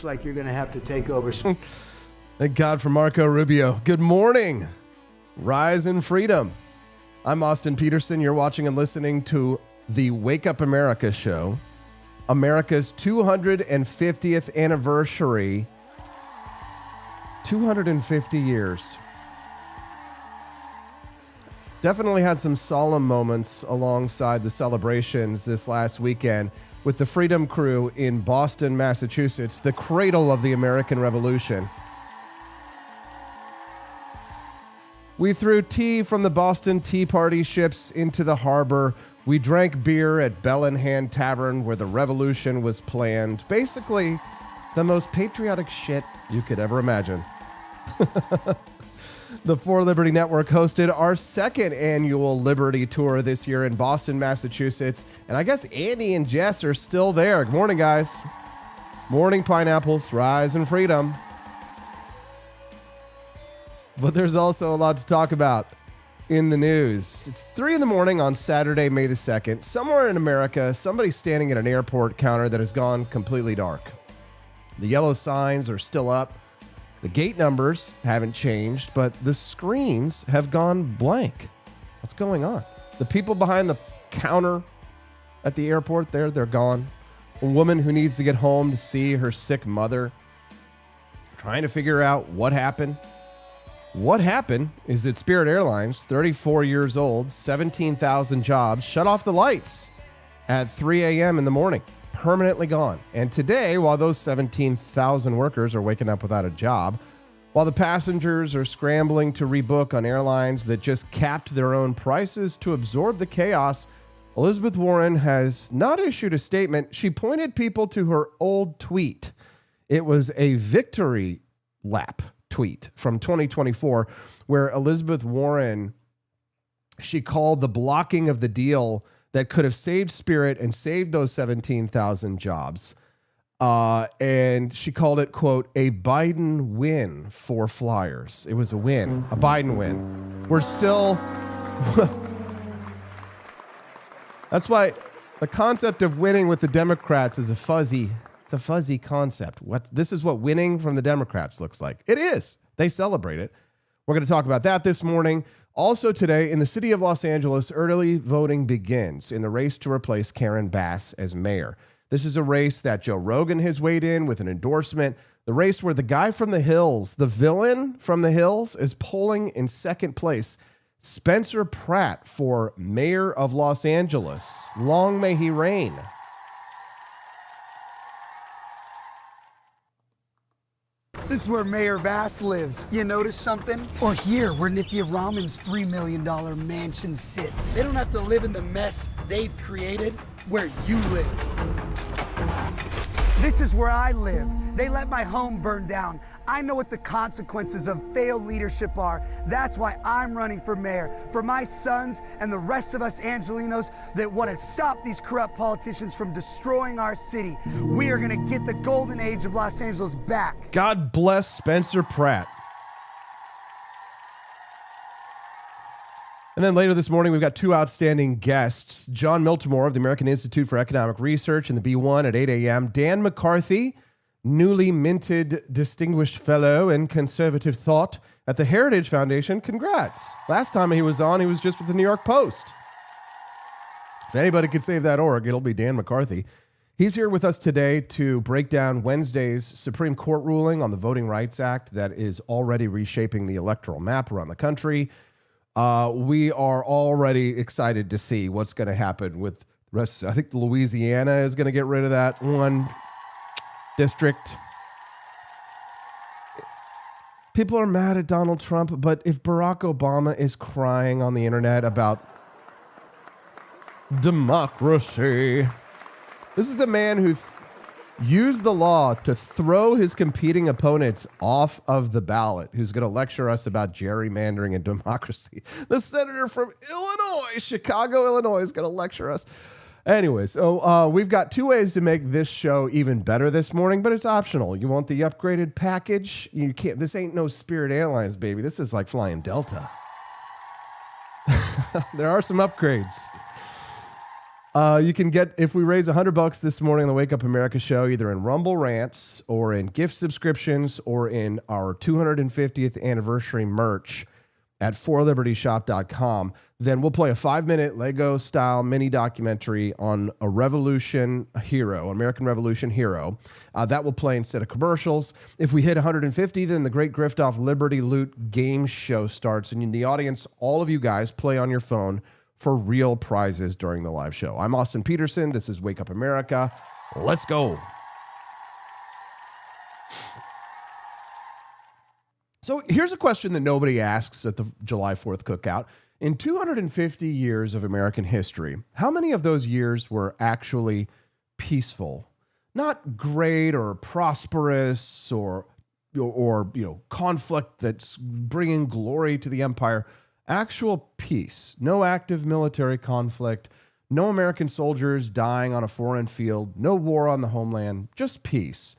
looks like you're going to have to take over. Thank God for Marco Rubio. Good morning. Rise in freedom. I'm Austin Petersen. You're watching and listening to the Wake Up America show. America's 250th anniversary. 250 years. Definitely had some solemn moments alongside the celebrations this last weekend with the Freedom Crew in Boston, Massachusetts, the cradle of the American Revolution. We threw tea from the Boston Tea Party ships into the harbor. We drank beer at Bell in Hand Tavern where the revolution was planned. Basically, the most patriotic shit you could ever imagine. The For Liberty Network hosted our second annual Liberty Tour this year in Boston, Massachusetts. And I guess Andy and Jess are still there. Good morning, guys. Morning, pineapples. Rise in freedom. But there's also a lot to talk about in the news. It's 3 a.m. on Saturday, May the 2nd. Somewhere in America, somebody's standing at an airport counter that has gone completely dark. The yellow signs are still up. The gate numbers haven't changed, but the screens have gone blank. What's going on? The people behind the counter at the airport they're gone. A woman who needs to get home to see her sick mother. Trying to figure out what happened. What happened is that Spirit Airlines, 34 years old, 17,000 jobs, shut off the lights at 3 a.m. in the morning. Permanently gone. And today, while those 17,000 workers are waking up without a job, while the passengers are scrambling to rebook on airlines that just capped their own prices to absorb the chaos, Elizabeth Warren has not issued a statement. She pointed people to her old tweet. It was a victory lap tweet from 2024 where Elizabeth Warren, she called the blocking of the deal that could have saved Spirit and saved those 17,000 jobs. And she called it, quote, a Biden win for flyers. It was a win, a Biden win. We're still... That's why the concept of winning with the Democrats is a fuzzy concept. This is what winning from the Democrats looks like. It is. They celebrate it. We're going to talk about that this morning. Also today, in the city of Los Angeles, early voting begins in the race to replace Karen Bass as mayor. This is a race that Joe Rogan has weighed in with an endorsement. The race where the guy from the hills, the villain from the hills, is polling in second place. Spencer Pratt for mayor of Los Angeles. Long may he reign. This is where Mayor Bass lives. You notice something? Or here, where Nithya Raman's $3 million mansion sits. They don't have to live in the mess they've created where you live. This is where I live. They let my home burn down. I know what the consequences of failed leadership are. That's why I'm running for mayor. For my sons and the rest of us Angelinos that want to stop these corrupt politicians from destroying our city. We are going to get the golden age of Los Angeles back. God bless Spencer Pratt. And then later this morning, we've got two outstanding guests. John Miltimore of the American Institute for Economic Research in the B1 at 8 a.m. Dan McCarthy, newly minted Distinguished Fellow in Conservative Thought at the Heritage Foundation. Congrats. Last time he was on, he was just with the New York Post. If anybody could save that org, it'll be Dan McCarthy. He's here with us today to break down Wednesday's Supreme Court ruling on the Voting Rights Act that is already reshaping the electoral map around the country. We are already excited to see what's going to happen with the rest. I think Louisiana is going to get rid of that one district. People are mad at Donald Trump, but if Barack Obama is crying on the internet about democracy, this is a man who used the law to throw his competing opponents off of the ballot, who's going to lecture us about gerrymandering and democracy. The senator from Illinois, Chicago, Illinois, is going to lecture us. Anyway, so we've got two ways to make this show even better this morning, but it's optional. You want the upgraded package? You can't. This ain't no Spirit Airlines, baby. This is like flying Delta. There are some upgrades. You can get, if we raise $100 this morning on the Wake Up America show, either in Rumble Rants or in gift subscriptions or in our 250th anniversary merch at forlibertyshop.com, then we'll play a 5-minute Lego-style mini documentary on a revolution hero, American Revolution hero. That will play instead of commercials. If we hit 150, then the Great Grift Off Liberty Loot game show starts. And in the audience, all of you guys play on your phone for real prizes during the live show. I'm Austin Peterson. This is Wake Up America. Let's go. So here's a question that nobody asks at the July 4th cookout. In 250 years of American history, how many of those years were actually peaceful? Not great or prosperous or conflict that's bringing glory to the empire. Actual peace. No active military conflict. No American soldiers dying on a foreign field. No war on the homeland. Just peace.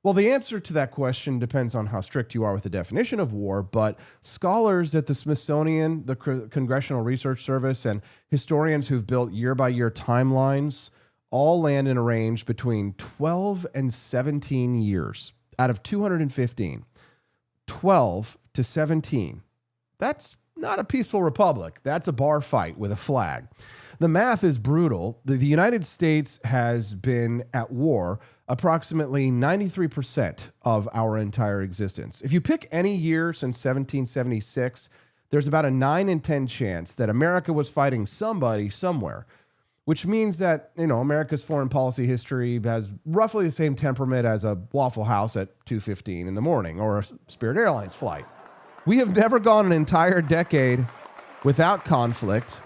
Well, the answer to that question depends on how strict you are with the definition of war, but scholars at the Smithsonian, the Congressional Research Service, and historians who've built year-by-year timelines all land in a range between 12 and 17 years out of 215. 12 to 17. That's not a peaceful republic. That's a bar fight with a flag. The math is brutal. The United States has been at war approximately 93% of our entire existence. If you pick any year since 1776, there's about a 9 in 10 chance that America was fighting somebody somewhere, which means that, America's foreign policy history has roughly the same temperament as a Waffle House at 2:15 in the morning or a Spirit Airlines flight. We have never gone an entire decade without conflict.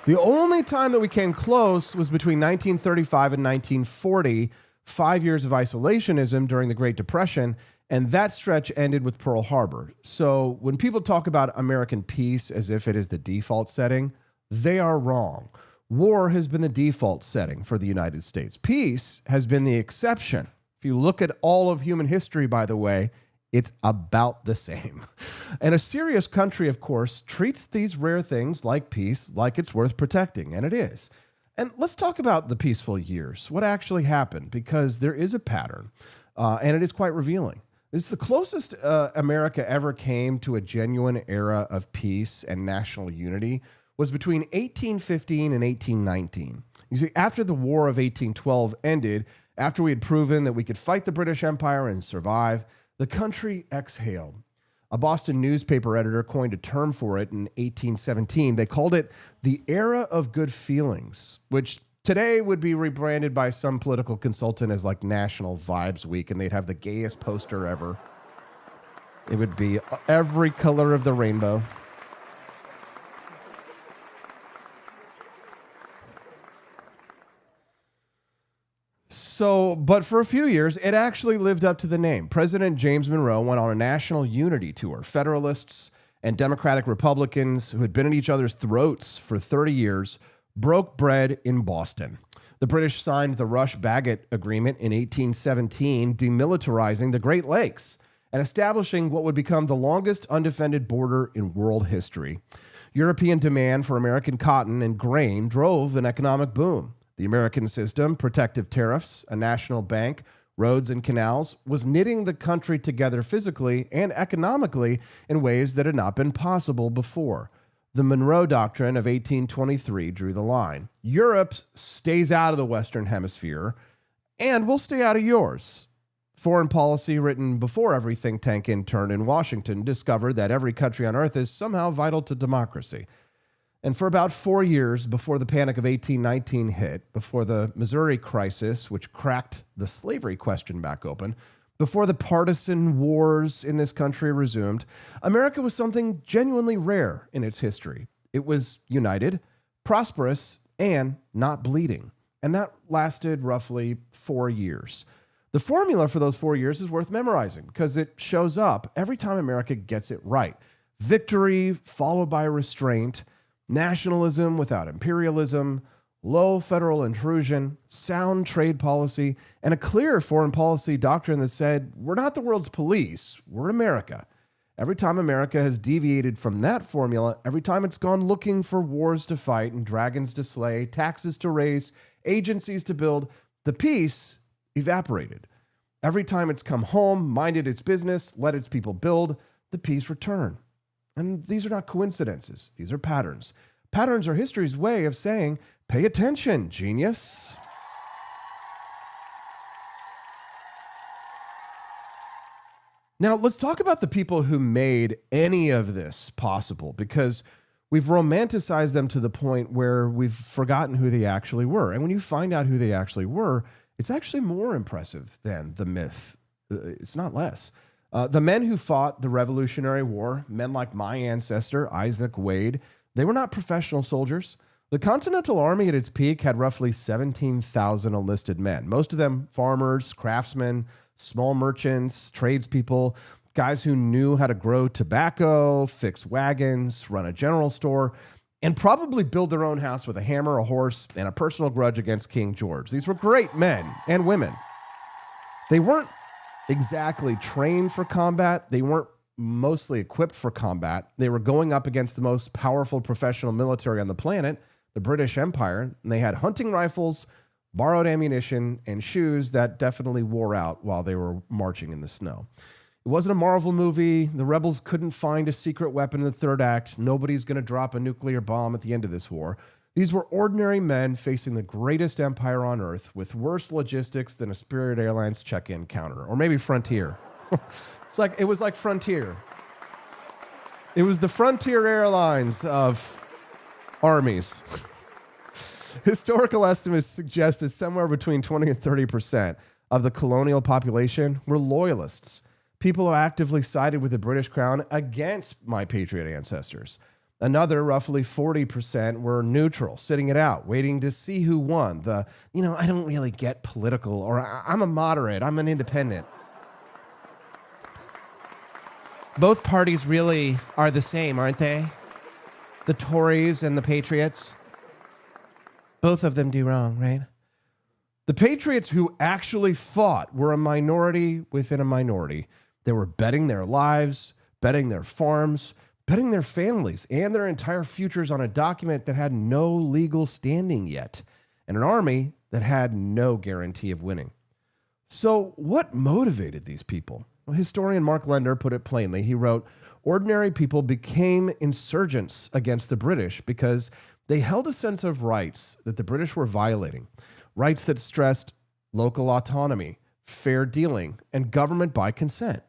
The only time that we came close was between 1935 and 1940, 5 years of isolationism during the Great Depression, and that stretch ended with Pearl Harbor. So when people talk about American peace as if it is the default setting, they are wrong. War has been the default setting for the United States. Peace has been the exception. If you look at all of human history, by the way, it's about the same. And a serious country, of course, treats these rare things like peace like it's worth protecting, and it is. And let's talk about the peaceful years, what actually happened, because there is a pattern, and it is quite revealing. It's the closest America ever came to a genuine era of peace and national unity was between 1815 and 1819. You see, after the War of 1812 ended, after we had proven that we could fight the British Empire and survive, the country exhaled. A Boston newspaper editor coined a term for it in 1817. They called it the era of good feelings, which today would be rebranded by some political consultant as like National Vibes Week, and they'd have the gayest poster ever. It would be every color of the rainbow. But for a few years, it actually lived up to the name. President James Monroe went on a national unity tour. Federalists and Democratic Republicans who had been at each other's throats for 30 years broke bread in Boston. The British signed the Rush-Bagot Agreement in 1817, demilitarizing the Great Lakes and establishing what would become the longest undefended border in world history. European demand for American cotton and grain drove an economic boom. The American system, protective tariffs, a national bank, roads and canals, was knitting the country together physically and economically in ways that had not been possible before. The Monroe Doctrine of 1823 drew the line. Europe stays out of the Western Hemisphere, and we'll stay out of yours. Foreign policy written before every think tank intern in Washington discovered that every country on earth is somehow vital to democracy. And for about 4 years before the Panic of 1819 hit, before the Missouri Crisis, which cracked the slavery question back open, before the partisan wars in this country resumed, America was something genuinely rare in its history. It was united, prosperous, and not bleeding. And that lasted roughly 4 years. The formula for those 4 years is worth memorizing because it shows up every time America gets it right. Victory followed by restraint, nationalism without imperialism, low federal intrusion, sound trade policy, and a clear foreign policy doctrine that said, we're not the world's police, we're America. Every time America has deviated from that formula, every time it's gone looking for wars to fight and dragons to slay, taxes to raise, agencies to build, the peace evaporated. Every time it's come home, minded its business, let its people build, the peace returned. And these are not coincidences. These are patterns. Patterns are history's way of saying, pay attention, genius. Now, let's talk about the people who made any of this possible, because we've romanticized them to the point where we've forgotten who they actually were. And when you find out who they actually were, it's actually more impressive than the myth. It's not less. The men who fought the Revolutionary War, men like my ancestor, Isaac Wade, they were not professional soldiers. The Continental Army at its peak had roughly 17,000 enlisted men, most of them farmers, craftsmen, small merchants, tradespeople, guys who knew how to grow tobacco, fix wagons, run a general store, and probably build their own house with a hammer, a horse, and a personal grudge against King George. These were great men and women. They weren't exactly trained for combat. They weren't mostly equipped for combat. They were going up against the most powerful professional military on the planet, the British Empire, and they had hunting rifles, borrowed ammunition, and shoes that definitely wore out while they were marching in the snow. It wasn't a Marvel movie. The rebels couldn't find a secret weapon in the third act. Nobody's going to drop a nuclear bomb at the end of this war. These were ordinary men facing the greatest empire on earth with worse logistics than a Spirit Airlines check-in counter, or maybe Frontier. It was like Frontier. It was the Frontier Airlines of armies. Historical estimates suggest that somewhere between 20 and 30% of the colonial population were loyalists, people who actively sided with the British crown against my patriot ancestors. Another roughly 40% were neutral, sitting it out, waiting to see who won. I don't really get political, or I'm a moderate, I'm an independent. Both parties really are the same, aren't they? The Tories and the Patriots. Both of them do wrong, right? The Patriots who actually fought were a minority within a minority. They were betting their lives, betting their farms, betting their families and their entire futures on a document that had no legal standing yet, and an army that had no guarantee of winning. So what motivated these people? Well, historian Mark Lender put it plainly. He wrote, ordinary people became insurgents against the British because they held a sense of rights that the British were violating, rights that stressed local autonomy, fair dealing, and government by consent.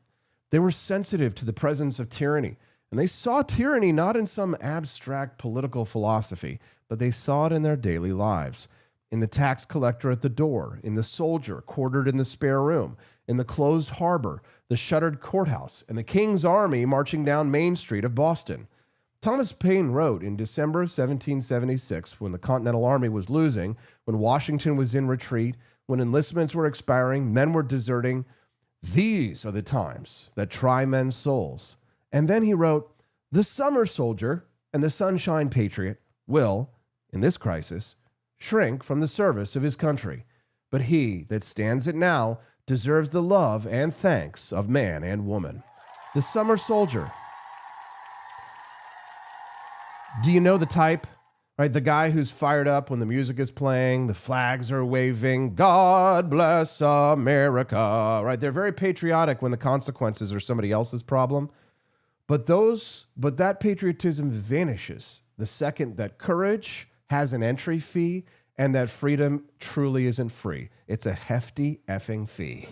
They were sensitive to the presence of tyranny, and they saw tyranny not in some abstract political philosophy, but they saw it in their daily lives, in the tax collector at the door, in the soldier quartered in the spare room, in the closed harbor, the shuttered courthouse, and the King's Army marching down Main Street of Boston. Thomas Paine wrote in December of 1776, when the Continental Army was losing, when Washington was in retreat, when enlistments were expiring, men were deserting, these are the times that try men's souls. And then he wrote, the summer soldier and the sunshine patriot will, in this crisis, shrink from the service of his country. But he that stands it now deserves the love and thanks of man and woman. The summer soldier. Do you know the type? Right, the guy who's fired up when the music is playing, the flags are waving, God bless America. Right, they're very patriotic when the consequences are somebody else's problem. But that patriotism vanishes the second that courage has an entry fee and that freedom truly isn't free. It's a hefty effing fee.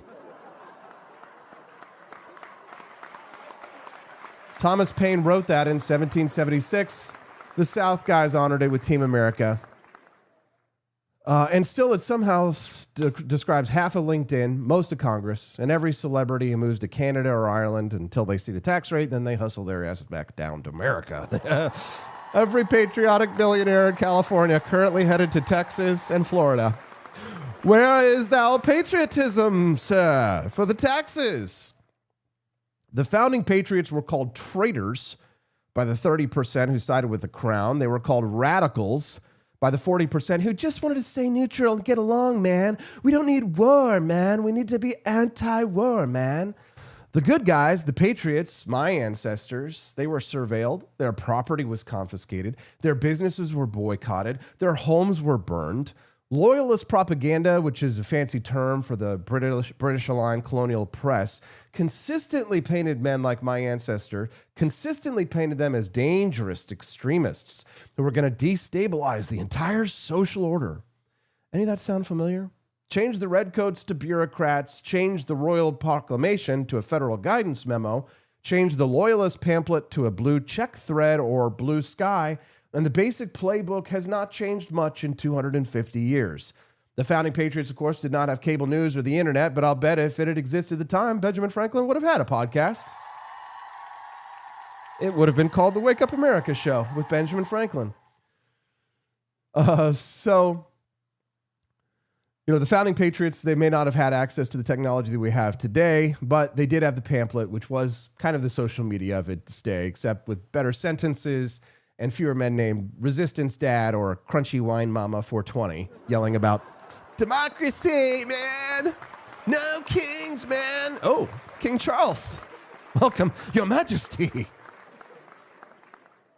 Thomas Paine wrote that in 1776. The South guys honored it with Team America. And still, it somehow describes half of LinkedIn, most of Congress, and every celebrity who moves to Canada or Ireland until they see the tax rate, then they hustle their asses back down to America. Every patriotic billionaire in California currently headed to Texas and Florida. Where is thou patriotism, sir, for the taxes? The founding patriots were called traitors by the 30% who sided with the crown. They were called radicals by the 40% who just wanted to stay neutral and get along, man. We don't need war, man. We need to be anti-war, man. The good guys, the patriots, my ancestors, they were surveilled. Their property was confiscated. Their businesses were boycotted. Their homes were burned. Loyalist propaganda, which is a fancy term for the British-aligned colonial press, consistently painted men like my ancestor, consistently painted them as dangerous extremists who were going to destabilize the entire social order. Any of that sound familiar? Change the redcoats to bureaucrats, change the royal proclamation to a federal guidance memo, change the loyalist pamphlet to a blue check thread or blue sky, and the basic playbook has not changed much in 250 years. The founding patriots, of course, did not have cable news or the internet, but I'll bet if it had existed at the time, Benjamin Franklin would have had a podcast. It would have been called the Wake Up America Show with Benjamin Franklin. The founding patriots, they may not have had access to the technology that we have today, but they did have the pamphlet, which was kind of the social media of its day, except with better sentences and fewer men named Resistance Dad or Crunchy Wine Mama 420 yelling about democracy, man. No kings, man. Oh, King Charles. Welcome, Your Majesty.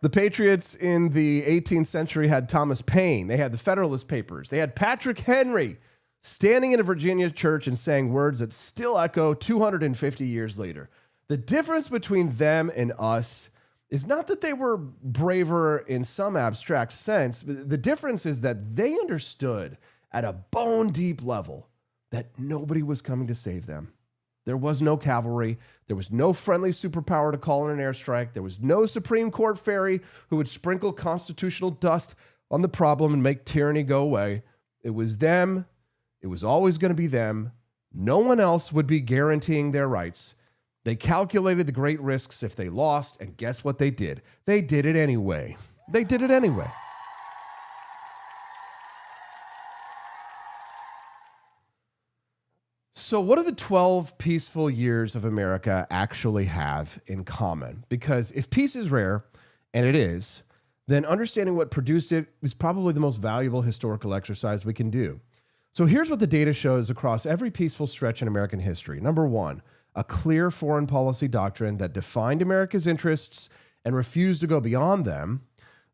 The Patriots in the 18th century had Thomas Paine. They had the Federalist Papers. They had Patrick Henry standing in a Virginia church and saying words that still echo 250 years later. The difference between them and us is not that they were braver in some abstract sense. The difference is that they understood at a bone-deep level that nobody was coming to save them. There was no cavalry. There was no friendly superpower to call in an airstrike. There was no Supreme Court fairy who would sprinkle constitutional dust on the problem and make tyranny go away. It was them. It was always going to be them. No one else would be guaranteeing their rights. They calculated the great risks if they lost, and guess what they did? They did it anyway. They did it anyway. So what do the 12 peaceful years of America actually have in common? Because if peace is rare, and it is, then understanding what produced it is probably the most valuable historical exercise we can do. So here's what the data shows across every peaceful stretch in American history. Number one, a clear foreign policy doctrine that defined America's interests and refused to go beyond them.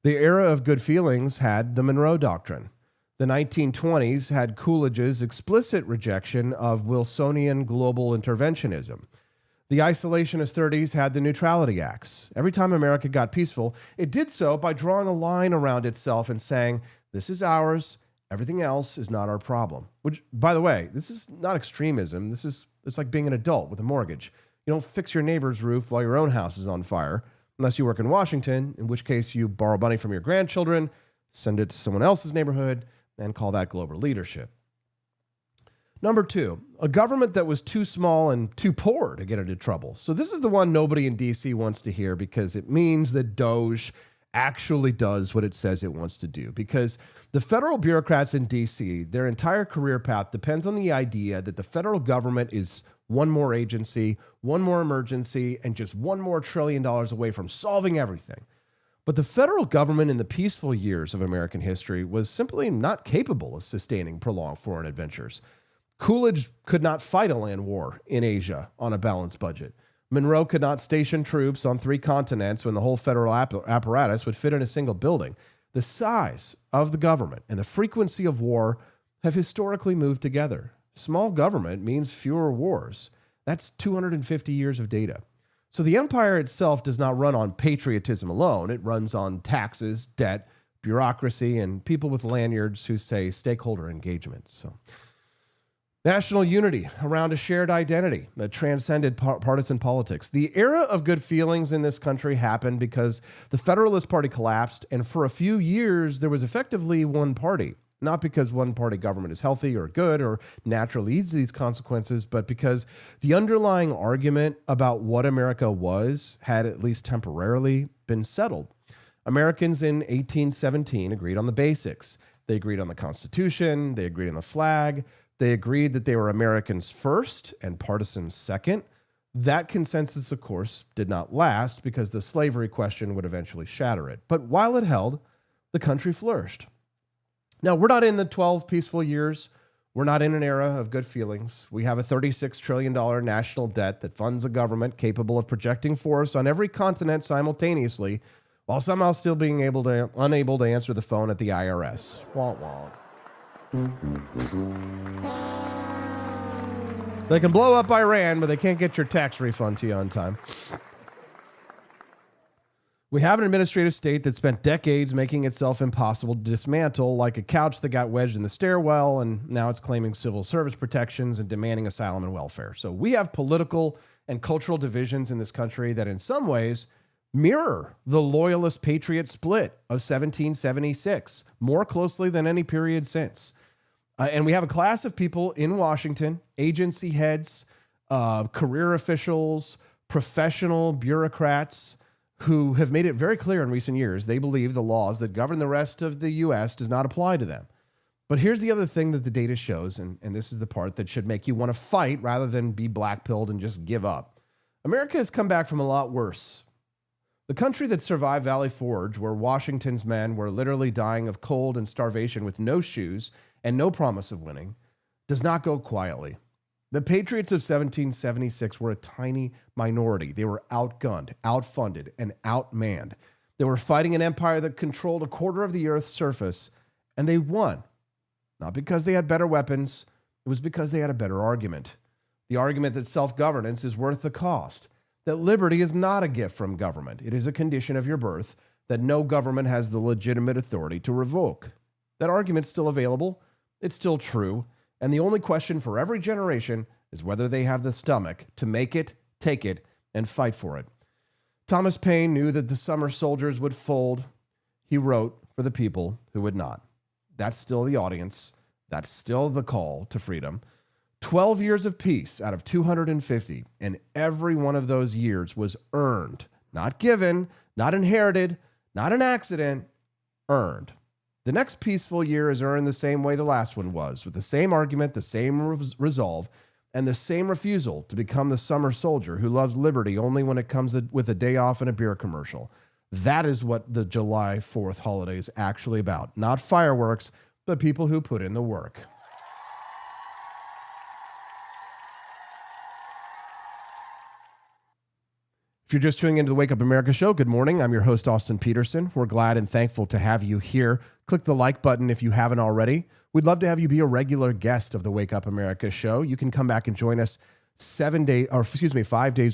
The era of good feelings had the Monroe Doctrine. The 1920s had Coolidge's explicit rejection of Wilsonian global interventionism. The isolationist 30s had the Neutrality Acts. Every time America got peaceful, it did so by drawing a line around itself and saying, this is ours, everything else is not our problem. Which, by the way, this is not extremism. It's like being an adult with a mortgage. You don't fix your neighbor's roof while your own house is on fire, unless you work in Washington, in which case you borrow money from your grandchildren, send it to someone else's neighborhood, and call that global leadership. Number two, a government that was too small and too poor to get into trouble. So this is the one nobody in D.C. wants to hear because it means that DOJ actually does what it says it wants to do. Because the federal bureaucrats in D.C., their entire career path depends on the idea that the federal government is one more agency, one more emergency, and just $1 more trillion away from solving everything. But the federal government in the peaceful years of American history was simply not capable of sustaining prolonged foreign adventures. Coolidge could not fight a land war in Asia on a balanced budget. Monroe could not station troops on 3 continents when the whole federal apparatus would fit in a single building. The size of the government and the frequency of war have historically moved together. Small government means fewer wars. That's 250 years of data. So the empire itself does not run on patriotism alone. It runs on taxes, debt, bureaucracy, and people with lanyards who say stakeholder engagement. So national unity around a shared identity that transcended partisan politics. The era of good feelings in this country happened because the Federalist Party collapsed, and for a few years, there was effectively one party. Not because one-party government is healthy or good or naturally leads to these consequences, but because the underlying argument about what America was had at least temporarily been settled. Americans in 1817 agreed on the basics. They agreed on the Constitution. They agreed on the flag. They agreed that they were Americans first and partisans second. That consensus, of course, did not last because the slavery question would eventually shatter it. But while it held, the country flourished. Now, we're not in the 12 peaceful years. We're not in an era of good feelings. We have a $36 trillion national debt that funds a government capable of projecting force on every continent simultaneously, while somehow still being unable to answer the phone at the IRS. Wah, wah. They can blow up Iran, but they can't get your tax refund to you on time. We have an administrative state that spent decades making itself impossible to dismantle, like a couch that got wedged in the stairwell, and now it's claiming civil service protections and demanding asylum and welfare. So we have political and cultural divisions in this country that in some ways mirror the loyalist patriot split of 1776 more closely than any period since. And we have a class of people in Washington, agency heads, career officials, professional bureaucrats, who have made it very clear in recent years they believe the laws that govern the rest of the U.S. does not apply to them. But here's the other thing that the data shows, and this is the part that should make you want to fight rather than be blackpilled and just give up. America has come back from a lot worse. The country that survived Valley Forge, where Washington's men were literally dying of cold and starvation with no shoes and no promise of winning, does not go quietly. The Patriots of 1776 were a tiny minority. They were outgunned, outfunded, and outmanned. They were fighting an empire that controlled a quarter of the Earth's surface, and they won. Not because they had better weapons, it was because they had a better argument. The argument that self-governance is worth the cost, that liberty is not a gift from government. It is a condition of your birth that no government has the legitimate authority to revoke. That argument's still available. It's still true. And the only question for every generation is whether they have the stomach to make it, take it, and fight for it. Thomas Paine knew that the summer soldiers would fold. He wrote for the people who would not. That's still the audience. That's still the call to freedom. 12 years of peace out of 250, and every one of those years was earned, not given, not inherited, not an accident, earned. The next peaceful year is earned the same way the last one was, with the same argument, the same resolve, and the same refusal to become the summer soldier who loves liberty only when it comes with a day off and a beer commercial. That is what the July 4th holiday is actually about. Not fireworks, but people who put in the work. If you're just tuning into the Wake Up America show, good morning. I'm your host, Austin Peterson. We're glad and thankful to have you here. Click the like button if you haven't already. We'd love to have you be a regular guest of the Wake Up America show. You can come back and join us 5 days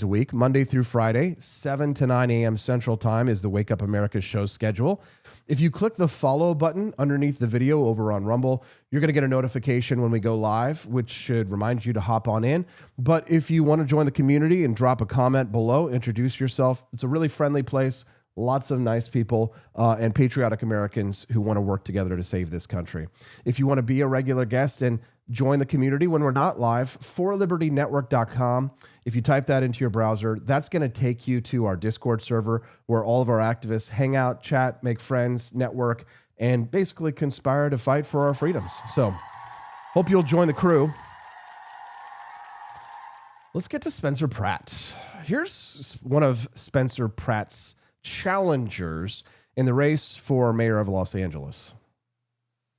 a week, Monday through Friday, 7 to 9 a.m. Central Time is the Wake Up America show schedule. If you click the follow button underneath the video over on Rumble, you're going to get a notification when we go live, which should remind you to hop on in. But if you want to join the community and drop a comment below, introduce yourself. It's a really friendly place. Lots of nice people and patriotic Americans who want to work together to save this country. If you want to be a regular guest and join the community when we're not live, forlibertynetwork.com. If you type that into your browser, that's going to take you to our Discord server where all of our activists hang out, chat, make friends, network, and basically conspire to fight for our freedoms. So hope you'll join the crew. Let's get to Spencer Pratt. Here's one of Spencer Pratt's challengers in the race for mayor of Los Angeles.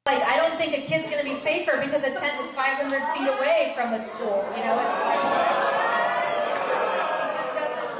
I don't think a kid's going to be safer because a tent is 500 feet away from a school. You know, it just doesn't.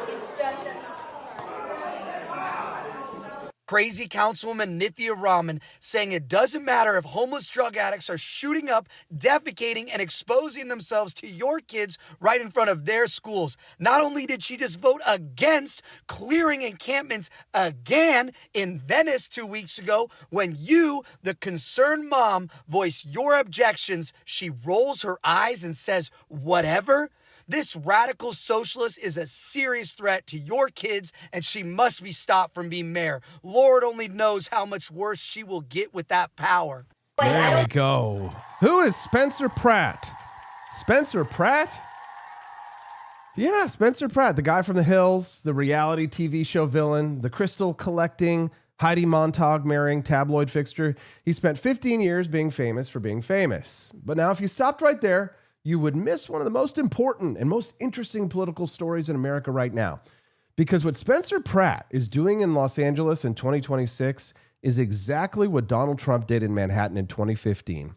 Crazy Councilwoman Nithya Raman saying it doesn't matter if homeless drug addicts are shooting up, defecating, and exposing themselves to your kids right in front of their schools. Not only did she just vote against clearing encampments again in Venice 2 weeks ago, when you, the concerned mom, voice your objections, she rolls her eyes and says, whatever. This radical socialist is a serious threat to your kids, and she must be stopped from being mayor. Lord only knows how much worse she will get with that power. There we go. Who is Spencer Pratt? Spencer Pratt? Yeah, Spencer Pratt, the guy from the hills, the reality TV show villain, the crystal collecting, Heidi Montag marrying tabloid fixture. He spent 15 years being famous for being famous. But now if you stopped right there, you would miss one of the most important and most interesting political stories in America right now. Because what Spencer Pratt is doing in Los Angeles in 2026 is exactly what Donald Trump did in Manhattan in 2015.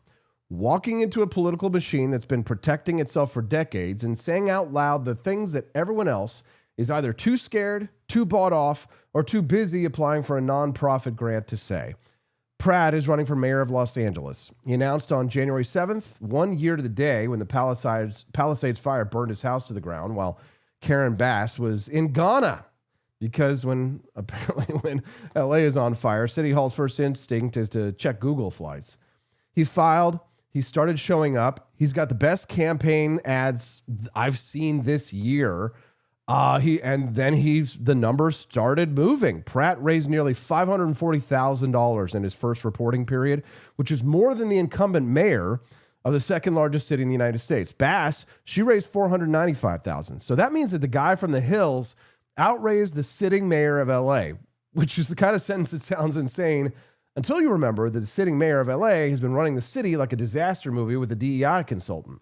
walking into a political machine that's been protecting itself for decades and saying out loud the things that everyone else is either too scared, too bought off, or too busy applying for a nonprofit grant to say. Pratt is running for mayor of Los Angeles. He announced on January 7th, 1 year to the day, when the Palisades fire burned his house to the ground, while Karen Bass was in Ghana. Because apparently when LA is on fire, City Hall's first instinct is to check Google flights. He filed. He started showing up. He's got the best campaign ads I've seen this year. The numbers started moving. Pratt raised nearly $540,000 in his first reporting period, which is more than the incumbent mayor of the second largest city in the United States. Bass, she raised $495,000. So that means that the guy from the hills outraised the sitting mayor of LA, which is the kind of sentence that sounds insane until you remember that the sitting mayor of LA has been running the city like a disaster movie with a DEI consultant.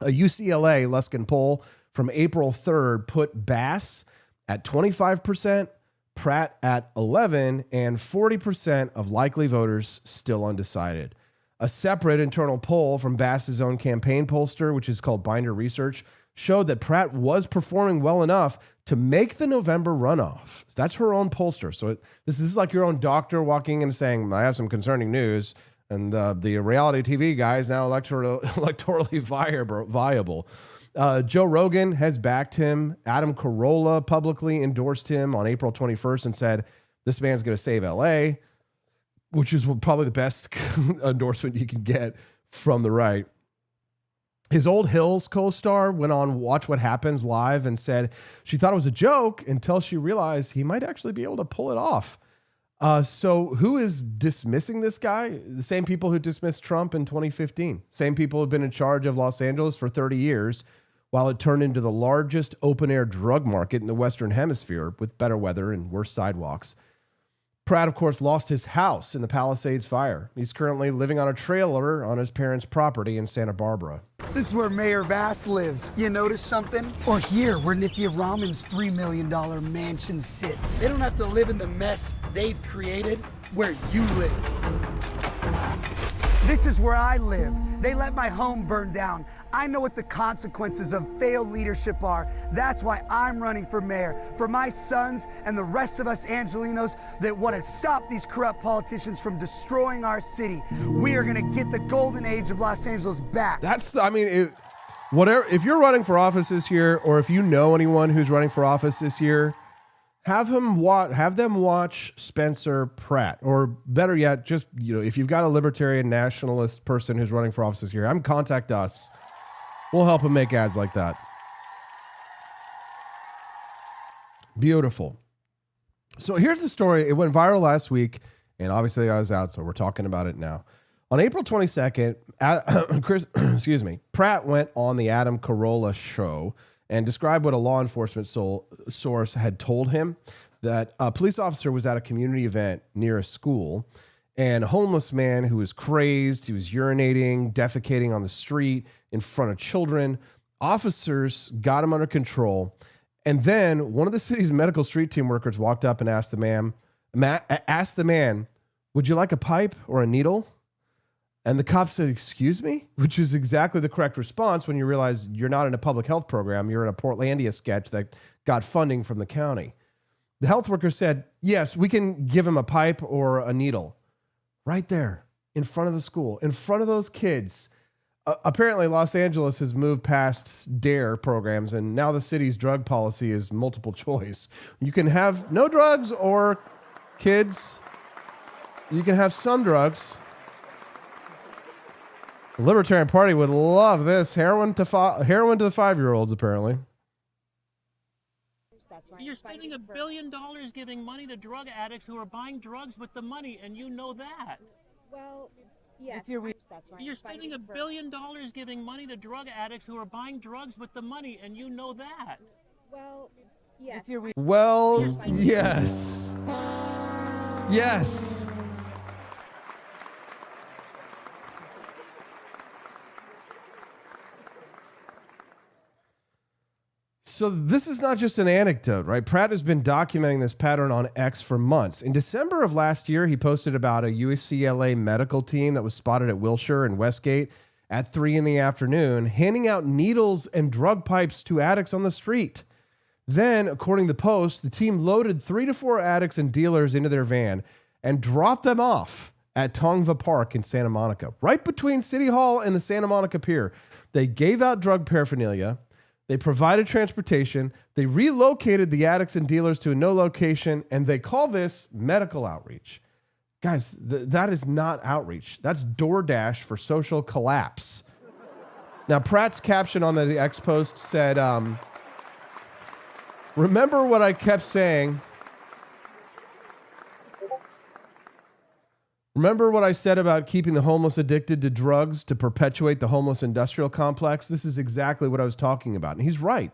A UCLA Luskin poll from April 3rd put Bass at 25%, Pratt at 11%, and 40% of likely voters still undecided. A separate internal poll from Bass's own campaign pollster, which is called Binder Research, showed that Pratt was performing well enough to make the November runoff. That's her own pollster. So this is like your own doctor walking in and saying, I have some concerning news. And the reality TV guy is now electorally viable. Joe Rogan has backed him. Adam Carolla publicly endorsed him on April 21st and said, this man's going to save LA, which is probably the best endorsement you can get from the right. His old Hills co-star went on Watch What Happens live and said she thought it was a joke until she realized he might actually be able to pull it off. So who is dismissing this guy? The same people who dismissed Trump in 2015. Same people who've been in charge of Los Angeles for 30 years while it turned into the largest open-air drug market in the Western Hemisphere with better weather and worse sidewalks. Pratt, of course, lost his house in the Palisades fire. He's currently living on a trailer on his parents' property in Santa Barbara. This is where Mayor Bass lives. You notice something? Or here, where Nithya Raman's $3 million mansion sits. They don't have to live in the mess they've created where you live. This is where I live. They let my home burn down. I know what the consequences of failed leadership are. That's why I'm running for mayor. For my sons and the rest of us Angelinos that want to stop these corrupt politicians from destroying our city. We are going to get the golden age of Los Angeles back. If you're running for office this year, or if you know anyone who's running for office this year, have them watch Spencer Pratt, or better yet, just, if you've got a libertarian nationalist person who's running for office this year, contact us. We'll help him make ads like that. Beautiful. So here's the story. It went viral last week, and obviously I was out, so we're talking about it now. On April 22nd, Pratt went on the Adam Carolla show and described what a law enforcement source had told him, that a police officer was at a community event near a school, and a homeless man who was crazed, he was urinating, defecating on the street in front of children. Officers got him under control. And then one of the city's medical street team workers walked up and asked the man, would you like a pipe or a needle? And the cop said, excuse me? Which is exactly the correct response when you realize you're not in a public health program. You're in a Portlandia sketch that got funding from the county. The health worker said, yes, we can give him a pipe or a needle. Right there, in front of the school, in front of those kids. Apparently, Los Angeles has moved past DARE programs, and now the city's drug policy is multiple choice. You can have no drugs, or kids, you can have some drugs. The Libertarian Party would love this. Heroin to the 5-year-olds, apparently. You're spending $1 billion giving money to drug addicts who are buying drugs with the money, and you know that. Well, yes, that's right. You're spending $1 billion giving money to drug addicts who are buying drugs with the money, and you know that. Well, yes. Well, yes. Yes. So this is not just an anecdote, right? Pratt has been documenting this pattern on X for months. In December of last year, he posted about a UCLA medical team that was spotted at Wilshire and Westgate at 3 p.m, handing out needles and drug pipes to addicts on the street. Then, according to the Post, the team loaded 3 to 4 addicts and dealers into their van and dropped them off at Tongva Park in Santa Monica, right between City Hall and the Santa Monica Pier. They gave out drug paraphernalia. They provided transportation. They relocated the addicts and dealers to a no location, and they call this medical outreach. Guys, that is not outreach. That's DoorDash for social collapse. Now, Pratt's caption on the X post said, remember what I kept saying. Remember what I said about keeping the homeless addicted to drugs to perpetuate the homeless industrial complex? This is exactly what I was talking about. And he's right.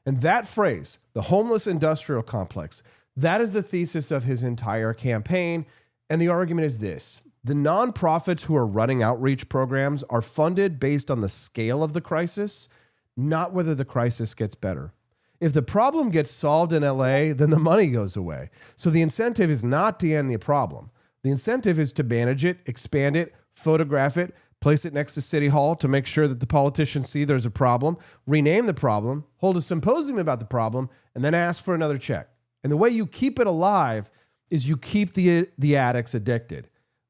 And that phrase, the homeless industrial complex, that is the thesis of his entire campaign. And the argument is this: the nonprofits who are running outreach programs are funded based on the scale of the crisis, not whether the crisis gets better. If the problem gets solved in LA, then the money goes away. So the incentive is not to end the problem. The incentive is to manage it, expand it, photograph it, place it next to City Hall to make sure that the politicians see there's a problem, rename the problem, hold a symposium about the problem, and then ask for another check. And the way you keep it alive is you keep the addicts addicted.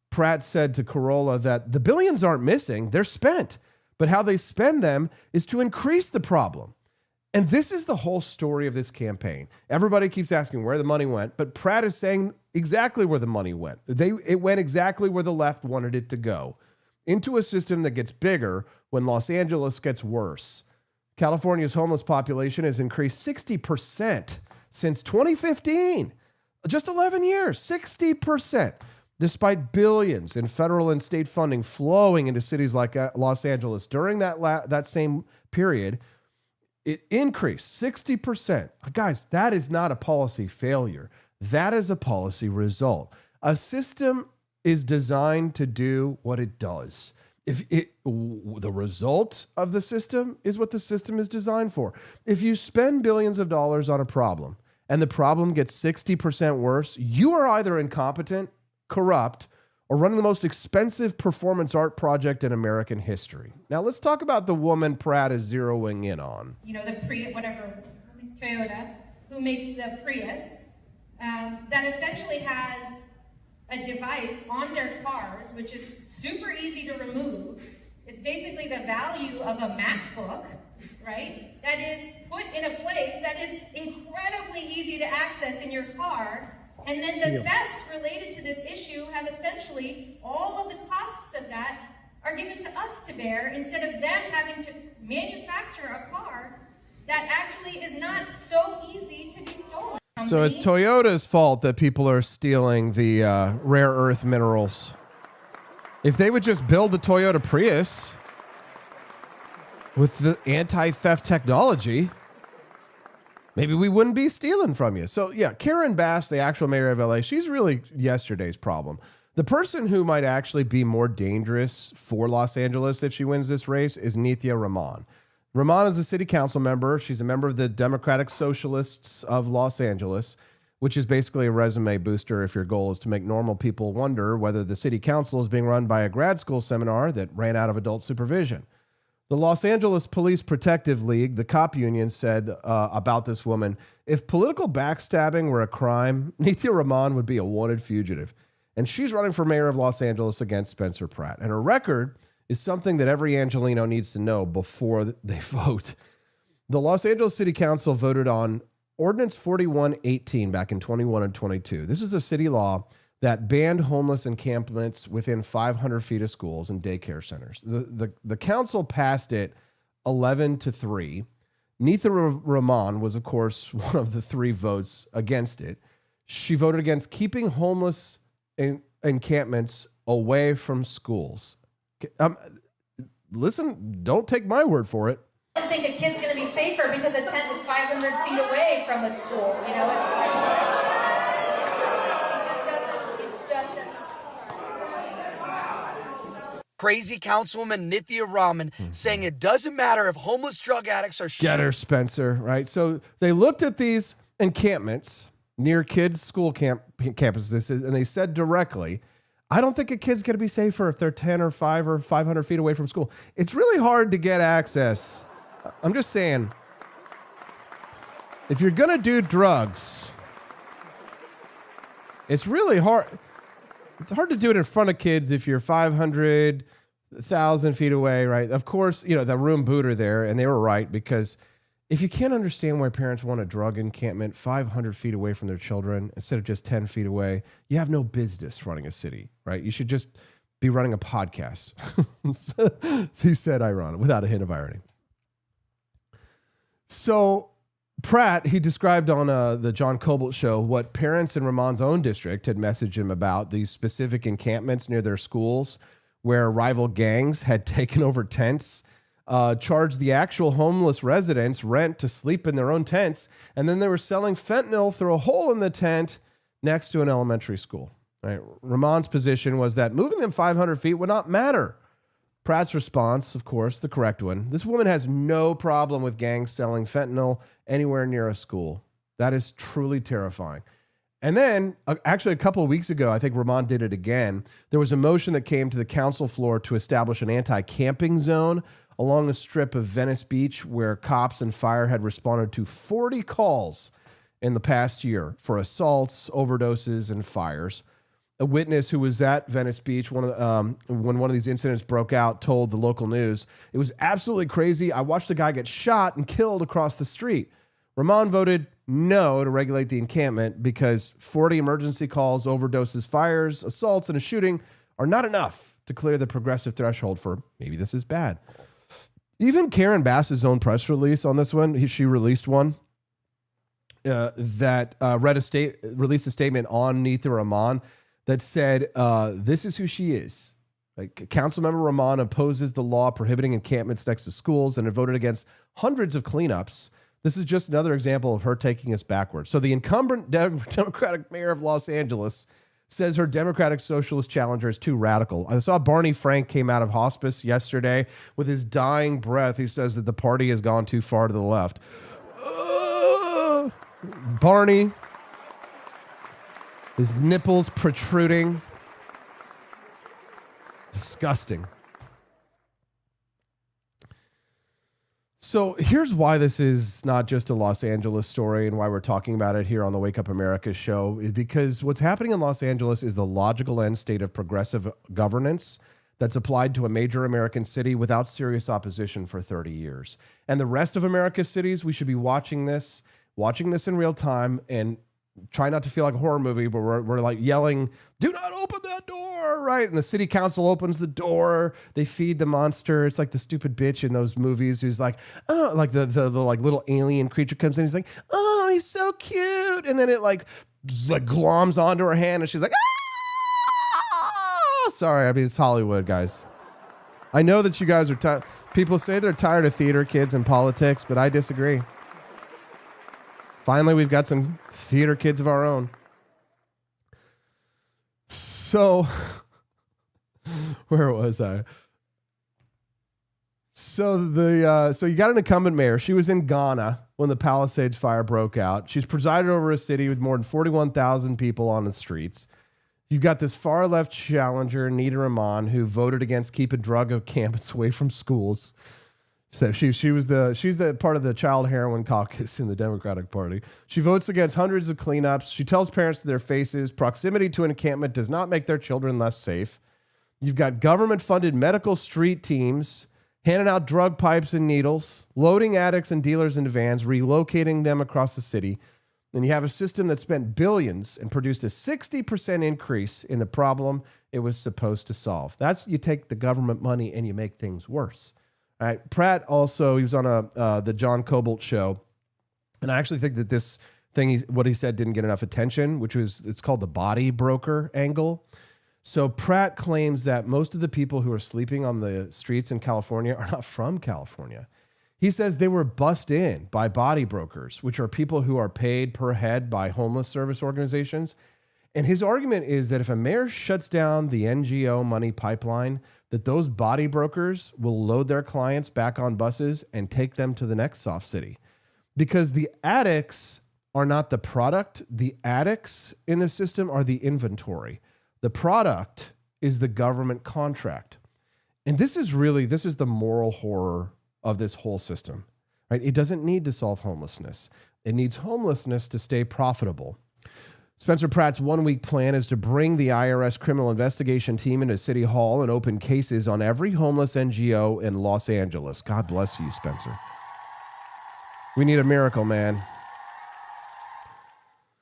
Pratt said to Corolla that the billions aren't missing, they're spent. But how they spend them is to increase the problem. And this is the whole story of this campaign. Everybody keeps asking where the money went, but Pratt is saying exactly where the money went. It went exactly where the left wanted it to go, into a system that gets bigger when Los Angeles gets worse. California's homeless population has increased 60% since 2015. Just 11 years, 60%. Despite billions in federal and state funding flowing into cities like Los Angeles during that same period, it increased 60%. Guys, that is not a policy failure. That is a policy result. A system is designed to do what it does. The result of the system is what the system is designed for. If you spend billions of dollars on a problem and the problem gets 60% worse, you are either incompetent, corrupt, or running the most expensive performance art project in American history. Now let's talk about the woman Pratt is zeroing in on. You know, the Toyota, who makes the Prius, that essentially has a device on their cars, which is super easy to remove. It's basically the value of a MacBook, right? That is put in a place that is incredibly easy to access in your car. And then the thefts related to this issue have essentially, all of the costs of that are given to us to bear, instead of them having to manufacture a car that actually is not so easy to be stolen. So it's Toyota's fault that people are stealing the rare earth minerals. If they would just build the Toyota Prius with the anti-theft technology, maybe we wouldn't be stealing from you. So yeah, Karen Bass, the actual mayor of LA, she's really yesterday's problem. The person who might actually be more dangerous for Los Angeles if she wins this race is Nithya Raman. Raman is a city council member. She's a member of the Democratic Socialists of Los Angeles, which is basically a resume booster if your goal is to make normal people wonder whether the city council is being run by a grad school seminar that ran out of adult supervision. The Los Angeles Police Protective League, the cop union, said about this woman, if political backstabbing were a crime, Nithya Raman would be a wanted fugitive. And she's running for mayor of Los Angeles against Spencer Pratt. And her record is something that every Angelino needs to know before they vote. The Los Angeles City Council voted on Ordinance 4118 back in 21 and 22. This is a city law that banned homeless encampments within 500 feet of schools and daycare centers. The council passed it 11-3. Nithya Raman was, of course, one of the 3 votes against it. She voted against keeping homeless encampments away from schools. Listen, don't take my word for it. I don't think a kid's going to be safer because a tent is 500 feet away from a school. You know, it just doesn't. Crazy Councilwoman Nithya Raman saying it doesn't matter if homeless drug addicts are Get her, Spencer, right? So they looked at these encampments near kids' school campuses, and they said directly, I don't think a kid's going to be safer if they're 10 or 5 or 500 feet away from school. It's really hard to get access. I'm just saying, if you're going to do drugs, it's really hard. It's hard to do it in front of kids if you're 500, 1,000 feet away, right? Of course, the room booter there, and they were right, because if you can't understand why parents want a drug encampment 500 feet away from their children instead of just 10 feet away, you have no business running a city, right? You should just be running a podcast. He said ironic, without a hint of irony. So Pratt, he described on the John Cobalt show what parents in Ramon's own district had messaged him about these specific encampments near their schools where rival gangs had taken over tents, charged the actual homeless residents rent to sleep in their own tents, and then they were selling fentanyl through a hole in the tent next to an elementary school. Right? Ramon's position was that moving them 500 feet would not matter. Pratt's response, of course, the correct one. This woman has no problem with gangs selling fentanyl anywhere near a school. That is truly terrifying. And then, actually, a couple of weeks ago, I think Ramon did it again. There was a motion that came to the council floor to establish an anti-camping zone along a strip of Venice Beach where cops and fire had responded to 40 calls in the past year for assaults, overdoses, and fires. A witness who was at Venice Beach when one of these incidents broke out told the local news, "It was absolutely crazy. I watched a guy get shot and killed across the street." Ramon voted no to regulate the encampment because 40 emergency calls, overdoses, fires, assaults, and a shooting are not enough to clear the progressive threshold for maybe this is bad. Even Karen Bass's own press release on this one, she released one that released a statement on Nithya Raman that said, this is who she is. Like, Councilmember Raman opposes the law prohibiting encampments next to schools and had voted against hundreds of cleanups. This is just another example of her taking us backwards. So the incumbent Democratic mayor of Los Angeles says her Democratic socialist challenger is too radical. I saw Barney Frank came out of hospice yesterday with his dying breath. He says that the party has gone too far to the left. Barney, his nipples protruding. Disgusting. So here's why this is not just a Los Angeles story and why we're talking about it here on the Wake Up America show, is because what's happening in Los Angeles is the logical end state of progressive governance that's applied to a major American city without serious opposition for 30 years. And the rest of America's cities, we should be watching this in real time and try not to feel like a horror movie, but we're like yelling, "Do not open that door," right? And the city council opens the door. They feed the monster. It's like the stupid bitch in those movies who's like, oh, like the like little alien creature comes in. He's like, "Oh, he's so cute," and then it like gloms onto her hand, and she's like, "Ah!" Sorry, I mean it's Hollywood, guys. I know that you guys are tired. People say they're tired of theater kids and politics, but I disagree. Finally, we've got some theater kids of our own. So, where was I? So you got an incumbent mayor. She was in Ghana when the Palisades fire broke out. She's presided over a city with more than 41,000 people on the streets. You've got this far left challenger, Nithya Raman, who voted against keeping drug encampments away from schools. So she's the part of the child heroin caucus in the Democratic Party. She votes against hundreds of cleanups. She tells parents to their faces proximity to an encampment does not make their children less safe. You've got government-funded medical street teams handing out drug pipes and needles, loading addicts and dealers into vans, relocating them across the city. And you have a system that spent billions and produced a 60% increase in the problem it was supposed to solve. That's, you take the government money and you make things worse. All right. Pratt also, he was on the John Cobalt show, and I actually think that this thing, what he said didn't get enough attention, it's called the body broker angle. So Pratt claims that most of the people who are sleeping on the streets in California are not from California. He says they were bussed in by body brokers, which are people who are paid per head by homeless service organizations. And his argument is that if a mayor shuts down the NGO money pipeline, that those body brokers will load their clients back on buses and take them to the next soft city. Because the addicts are not the product. The addicts in the system are the inventory. The product is the government contract. And this is the moral horror of this whole system, right? It doesn't need to solve homelessness. It needs homelessness to stay profitable. Spencer Pratt's 1-week plan is to bring the IRS criminal investigation team into City Hall and open cases on every homeless NGO in Los Angeles. God bless you, Spencer. We need a miracle, man.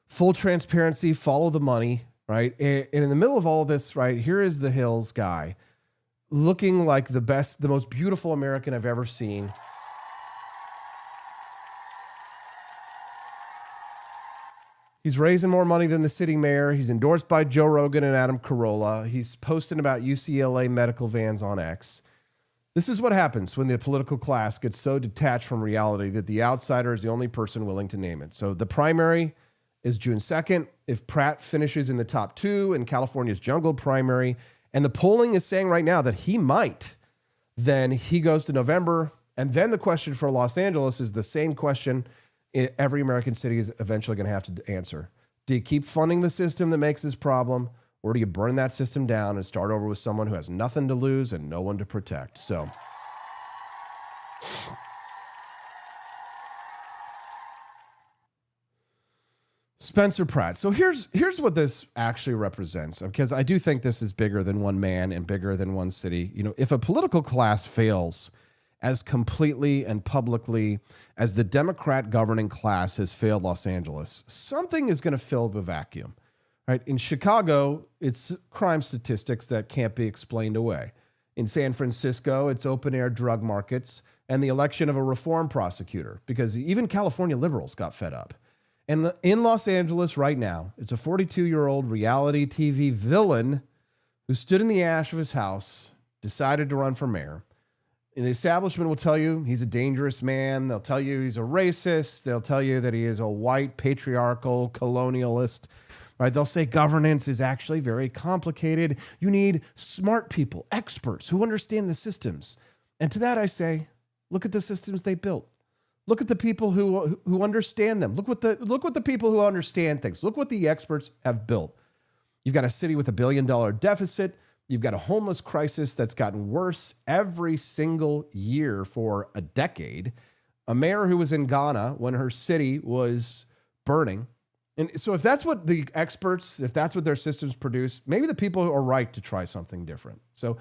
Full transparency, follow the money, right? And in the middle of all this, right, here is the Hills guy looking like the most beautiful American I've ever seen. He's raising more money than the city mayor. He's endorsed by Joe Rogan and Adam Carolla. He's posting about UCLA medical vans on X. This is what happens when the political class gets so detached from reality that the outsider is the only person willing to name it. So the primary is June 2nd. If Pratt finishes in the top 2 in California's jungle primary, and the polling is saying right now that he might, then he goes to November. And then the question for Los Angeles is the same question every American city is eventually going to have to answer. Do you keep funding the system that makes this problem, or do you burn that system down and start over with someone who has nothing to lose and no one to protect? So Spencer Pratt. So here's what this actually represents, because I do think this is bigger than one man and bigger than one city. You know, if a political class fails as completely and publicly as the Democrat governing class has failed Los Angeles, something is going to fill the vacuum, right? In Chicago, it's crime statistics that can't be explained away. In San Francisco, it's open air drug markets and the election of a reform prosecutor, because even California liberals got fed up. And in Los Angeles right now, it's a 42-year-old reality TV villain who stood in the ash of his house, decided to run for mayor. And the establishment will tell you he's a dangerous man. They'll tell you he's a racist. They'll tell you that he is a white, patriarchal, colonialist. Right? They'll say governance is actually very complicated. You need smart people, experts who understand the systems. And to that I say, look at the systems they built. Look at the people who understand them. Look what the people who understand things. Look what the experts have built. You've got a city with $1 billion deficit. You've got a homeless crisis that's gotten worse every single year for a decade. A mayor who was in Ghana when her city was burning. And so if that's what the experts, if that's what their systems produce, maybe the people are right to try something different. So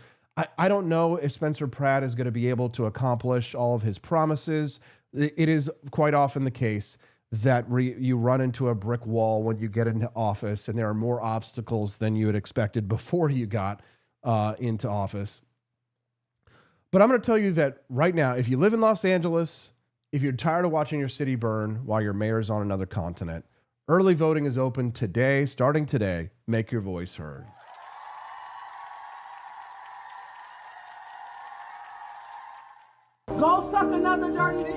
I don't know if Spencer Pratt is going to be able to accomplish all of his promises. It is quite often the case that you run into a brick wall when you get into office, and there are more obstacles than you had expected before you got into office. But I'm going to tell you that right now, if you live in Los Angeles, if you're tired of watching your city burn while your mayor's on another continent, early voting is open today, starting today. Make your voice heard. Go suck another dirty dick.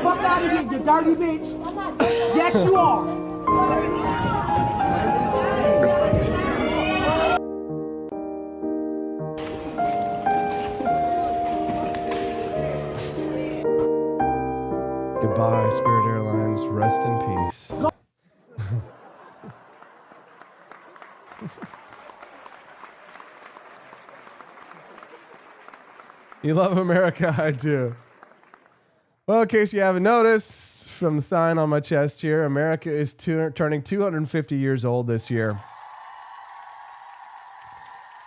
Fuck out of here, you dirty bitch. Yes, you are. Goodbye, Spirit Airlines. Rest in peace. You love America? I do. Well, in case you haven't noticed from the sign on my chest here, America is turning 250 years old this year.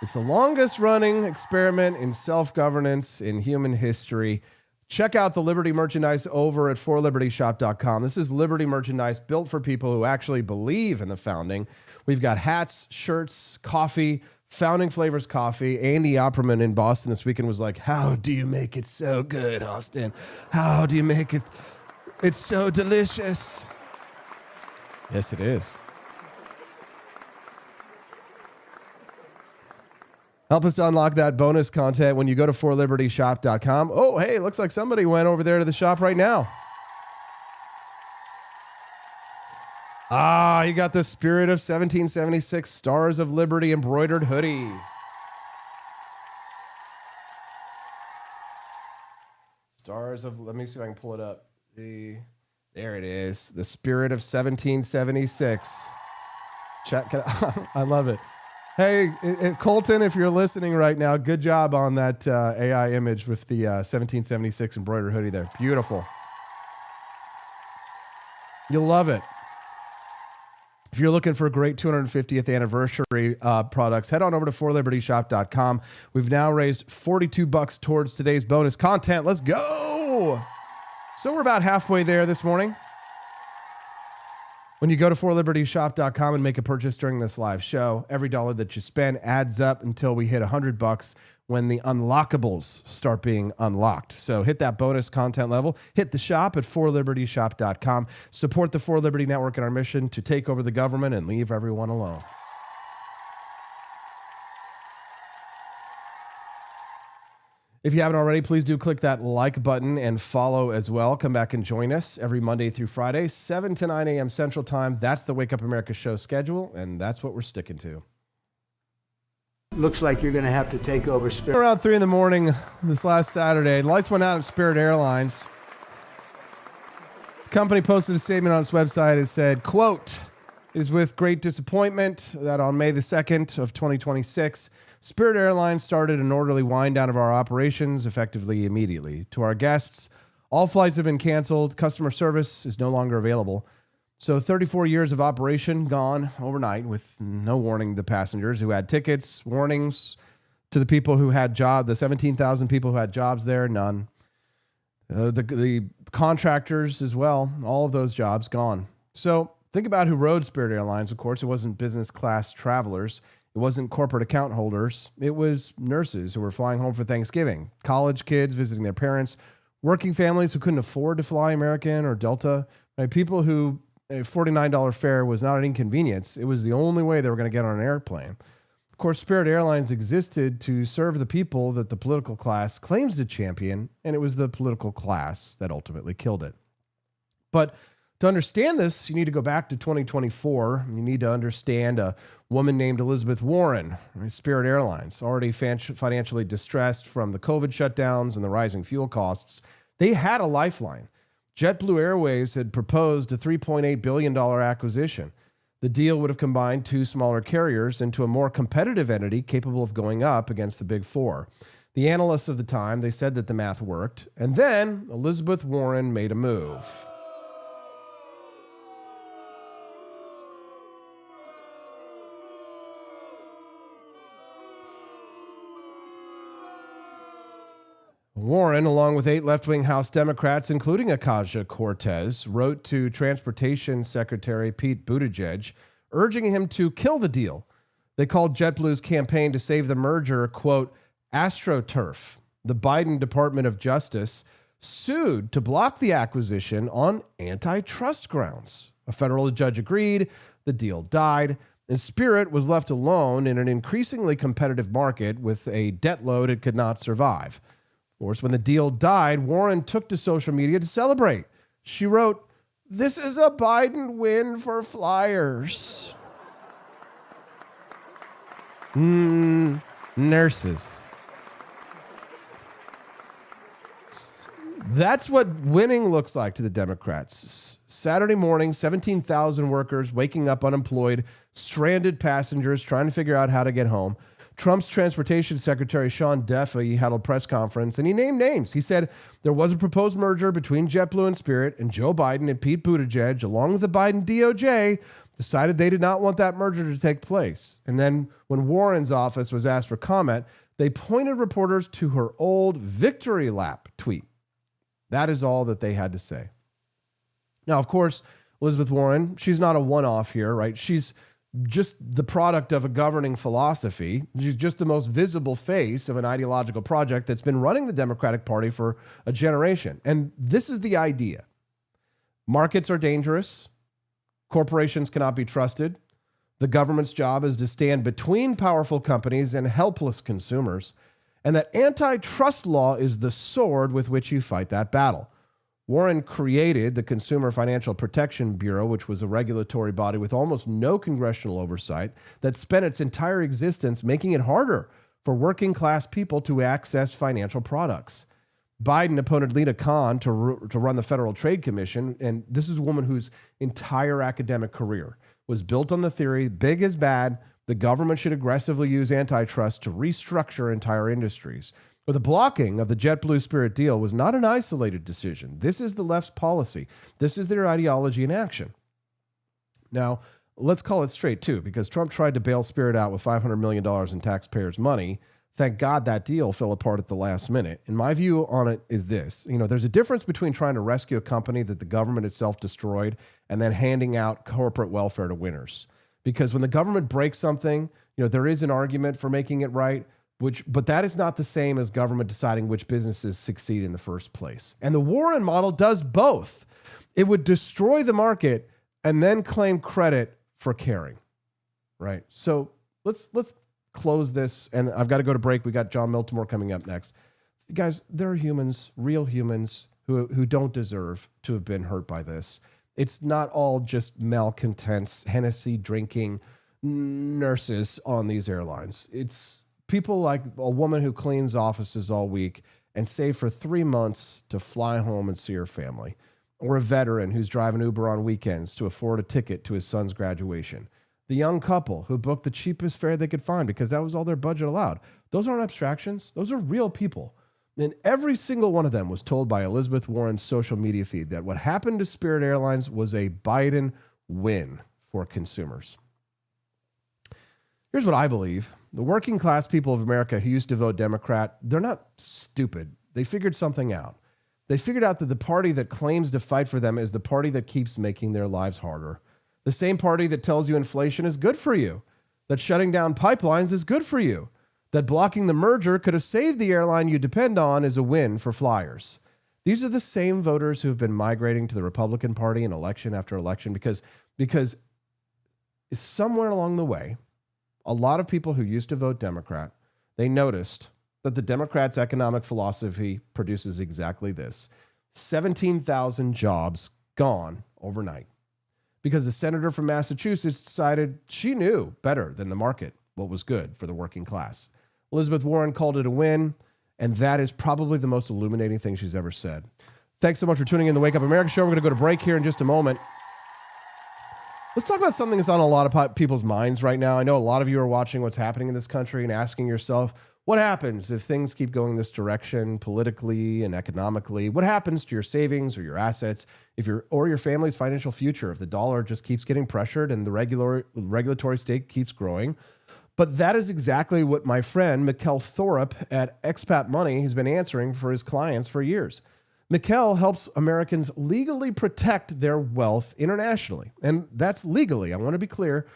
It's the longest running experiment in self-governance in human history. Check out the Liberty merchandise over at forlibertyshop.com. This is Liberty merchandise built for people who actually believe in the founding. We've got hats, shirts, coffee, Founding Flavors coffee. Andy Opperman in Boston this weekend was like, how do you make it so good, Austin? How do you make it? It's so delicious. Yes, it is. Help us to unlock that bonus content when you go to forlibertyshop.com. Oh, hey, looks like somebody went over there to the shop right now. Ah, you got the Spirit of 1776 Stars of Liberty embroidered hoodie. Stars of, let me see if I can pull it up. There it is. The Spirit of 1776. I love it. Hey, Colton, if you're listening right now, good job on that AI image with the 1776 embroidered hoodie there. Beautiful. You'll love it. If you're looking for great 250th anniversary products, head on over to forlibertyshop.com. We've now raised $42 towards today's bonus content. Let's go. So we're about halfway there this morning. When you go to forlibertyshop.com and make a purchase during this live show, every dollar that you spend adds up until we hit $100 when the unlockables start being unlocked. So hit that bonus content level. Hit the shop at forlibertyshop.com. Support the For Liberty Network and our mission to take over the government and leave everyone alone. If you haven't already, please do click that like button and follow as well. Come back and join us every Monday through Friday, 7 to 9 a.m. Central Time. That's the Wake Up America show schedule, and that's what we're sticking to. Looks like you're going to have to take over Spirit. Around 3 in the morning this last Saturday, lights went out at Spirit Airlines. The company posted a statement on its website. It said, quote, "It is with great disappointment that on May the 2nd of 2026, Spirit Airlines started an orderly wind down of our operations effectively immediately. To our guests, all flights have been canceled. Customer service is no longer available. So 34 years of operation gone overnight with no warning to the passengers who had tickets, warnings to the people who had jobs, the 17,000 people who had jobs there, none. The contractors as well, all of those jobs gone. So think about who rode Spirit Airlines. Of course, it wasn't business class travelers. It wasn't corporate account holders. It was nurses who were flying home for Thanksgiving, college kids visiting their parents, working families who couldn't afford to fly American or Delta, right? People who a $49 fare was not an inconvenience. It was the only way they were going to get on an airplane. Of course, Spirit Airlines existed to serve the people that the political class claims to champion, and it was the political class that ultimately killed it. But to understand this, you need to go back to 2024. You need to understand a woman named Elizabeth Warren, Spirit Airlines, already financially distressed from the COVID shutdowns and the rising fuel costs. They had a lifeline. JetBlue Airways had proposed a $3.8 billion acquisition. The deal would have combined two smaller carriers into a more competitive entity capable of going up against the Big Four. The analysts of the time, they said that the math worked. And then Elizabeth Warren made a move. Warren, along with 8 left-wing House Democrats, including Ocasio-Cortez, wrote to Transportation Secretary Pete Buttigieg, urging him to kill the deal. They called JetBlue's campaign to save the merger, quote, AstroTurf. The Biden Department of Justice sued to block the acquisition on antitrust grounds. A federal judge agreed, the deal died, and Spirit was left alone in an increasingly competitive market with a debt load it could not survive. Of course, when the deal died, Warren took to social media to celebrate. She wrote, "This is a Biden win for flyers." Nurses. That's what winning looks like to the Democrats. Saturday morning, 17,000 workers waking up unemployed, stranded passengers trying to figure out how to get home. Trump's transportation secretary, Sean Duffy, held a press conference, and he named names. He said there was a proposed merger between JetBlue and Spirit, and Joe Biden and Pete Buttigieg, along with the Biden DOJ, decided they did not want that merger to take place. And then when Warren's office was asked for comment, they pointed reporters to her old victory lap tweet. That is all that they had to say. Now, of course, Elizabeth Warren, she's not a one-off here, right? She's just the product of a governing philosophy. She's just the most visible face of an ideological project that's been running the Democratic Party for a generation. And this is the idea. Markets are dangerous. Corporations cannot be trusted. The government's job is to stand between powerful companies and helpless consumers, and that antitrust law is the sword with which you fight that battle. Warren created the Consumer Financial Protection Bureau, which was a regulatory body with almost no congressional oversight that spent its entire existence making it harder for working class people to access financial products. Biden appointed Lena Khan to run the Federal Trade Commission, and this is a woman whose entire academic career was built on the theory, big is bad, the government should aggressively use antitrust to restructure entire industries. But the blocking of the JetBlue Spirit deal was not an isolated decision. This is the left's policy. This is their ideology in action. Now, let's call it straight, too, because Trump tried to bail Spirit out with $500 million in taxpayers' money. Thank God that deal fell apart at the last minute. And my view on it is this. There's a difference between trying to rescue a company that the government itself destroyed and then handing out corporate welfare to winners. Because when the government breaks something, there is an argument for making it right, but that is not the same as government deciding which businesses succeed in the first place. And the Warren model does both. It would destroy the market and then claim credit for caring, right? So let's close this, and I've got to go to break. We got John Miltimore coming up next. Guys, there are humans, real humans, who don't deserve to have been hurt by this. It's not all just malcontents, Hennessy drinking nurses on these airlines. It's people like a woman who cleans offices all week and save for 3 months to fly home and see her family, or a veteran who's driving Uber on weekends to afford a ticket to his son's graduation. The young couple who booked the cheapest fare they could find because that was all their budget allowed. Those aren't abstractions. Those are real people. And every single one of them was told by Elizabeth Warren's social media feed that what happened to Spirit Airlines was a Biden win for consumers. Here's what I believe. The working class people of America who used to vote Democrat, they're not stupid. They figured something out. They figured out that the party that claims to fight for them is the party that keeps making their lives harder. The same party that tells you inflation is good for you, that shutting down pipelines is good for you, that blocking the merger could have saved the airline you depend on is a win for flyers. These are the same voters who have been migrating to the Republican Party in election after election because somewhere along the way, a lot of people who used to vote Democrat, they noticed that the Democrats' economic philosophy produces exactly this. 17,000 jobs gone overnight. Because the senator from Massachusetts decided she knew better than the market what was good for the working class. Elizabeth Warren called it a win, and that is probably the most illuminating thing she's ever said. Thanks so much for tuning in to the Wake Up America show. We're going to go to break here in just a moment. Let's talk about something that's on a lot of people's minds right now. I know a lot of you are watching what's happening in this country and asking yourself, what happens if things keep going this direction politically and economically? What happens to your savings or your assets or your family's financial future if the dollar just keeps getting pressured and the regulatory state keeps growing? But that is exactly what my friend Mikkel Thorup at Expat Money has been answering for his clients for years. Mikkel helps Americans legally protect their wealth internationally. And that's legally, I want to be clear,